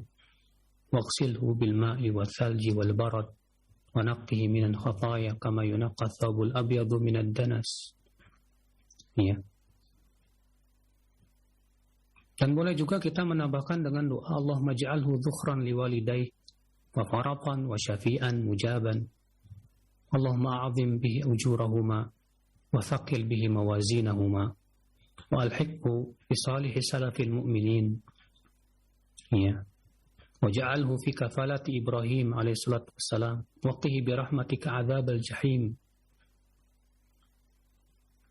waghsilhu bil ma'i wal thalji wal barad wa naqqihi minan khataaya kama yunaqqa thawbul abyadu minad danas. Ya. Dan boleh juga kita menambahkan dengan doa Allahumma ij'alhu dhukhran liwalidayhi wa faratan wa syafi'an mujaban. Allahumma a'zim bihi ujurahuma wa thaqil bihi mawazinahuma wa alhiqhu bi salihi salafil mu'minin. Ya. Waj'alhu fi kafalati Ibrahim alaihi salatu wassalam wa qihi bi rahmatika 'adzabal jahim.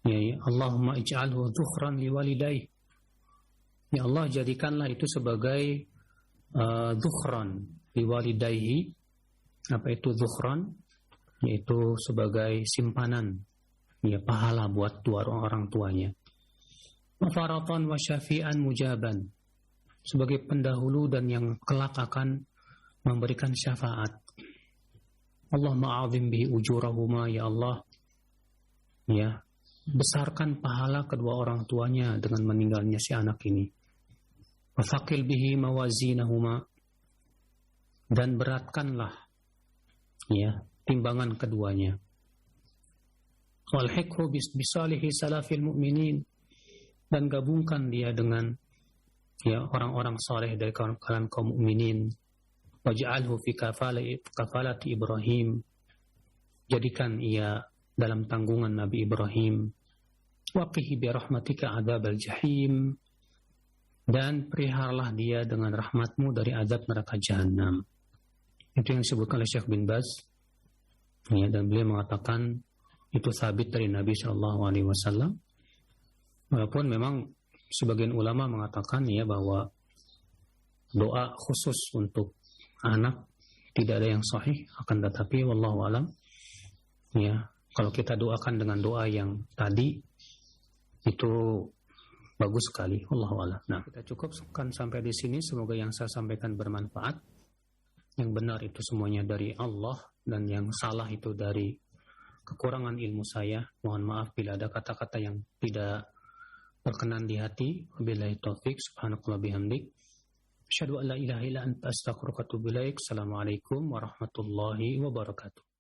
Ya, Allahumma ij'alhu dhukhran liwalidayhi. Ya Allah, jadikanlah itu sebagai dhukhran liwalidayhi. Apa itu dhukhran? Yaitu sebagai simpanan, ya, pahala buat orang tuanya. Wa faratan wa syafi'an mujaban, sebagai pendahulu dan yang kelak akan memberikan syafaat. Allahumma a'zim bihi ujurahuma, ya Allah, ya, besarkan pahala kedua orang tuanya dengan meninggalnya si anak ini. Wa thaqil bihi mawazinahuma, dan beratkanlah, ya, timbangan keduanya. Walhiqhu bisalihi salafil mu'minin, dan gabungkan dia dengan, ya, orang-orang saleh dari kalangan kaum mukminin. waj'alhu fi kafalati Ibrahim, jadikan ia dalam tanggungan Nabi Ibrahim, waqihi bi rahmatika adzabal jahim, dan peliharalah dia dengan rahmatmu dari azab neraka jahanam. Itu yang disebutkan oleh Syekh bin Baz, ya, dan beliau mengatakan itu sabit dari Nabi SAW. Walaupun memang sebagian ulama mengatakan ya bahwa doa khusus untuk anak tidak ada yang sahih, akan tetapi wallahu alam, ya, kalau kita doakan dengan doa yang tadi itu bagus sekali, wallahu alam. Nah, kita cukupkan sampai di sini. Semoga yang saya sampaikan bermanfaat. Yang benar itu semuanya dari Allah, dan yang salah itu dari kekurangan ilmu saya. Mohon maaf bila ada kata-kata yang tidak berkenan di hati. Wabillahi taufik. Subhanakallah bihamdik. Asyhadu an la ilaha illa anta astaghfiruka wa atubu ilaik. Assalamualaikum warahmatullahi wabarakatuh.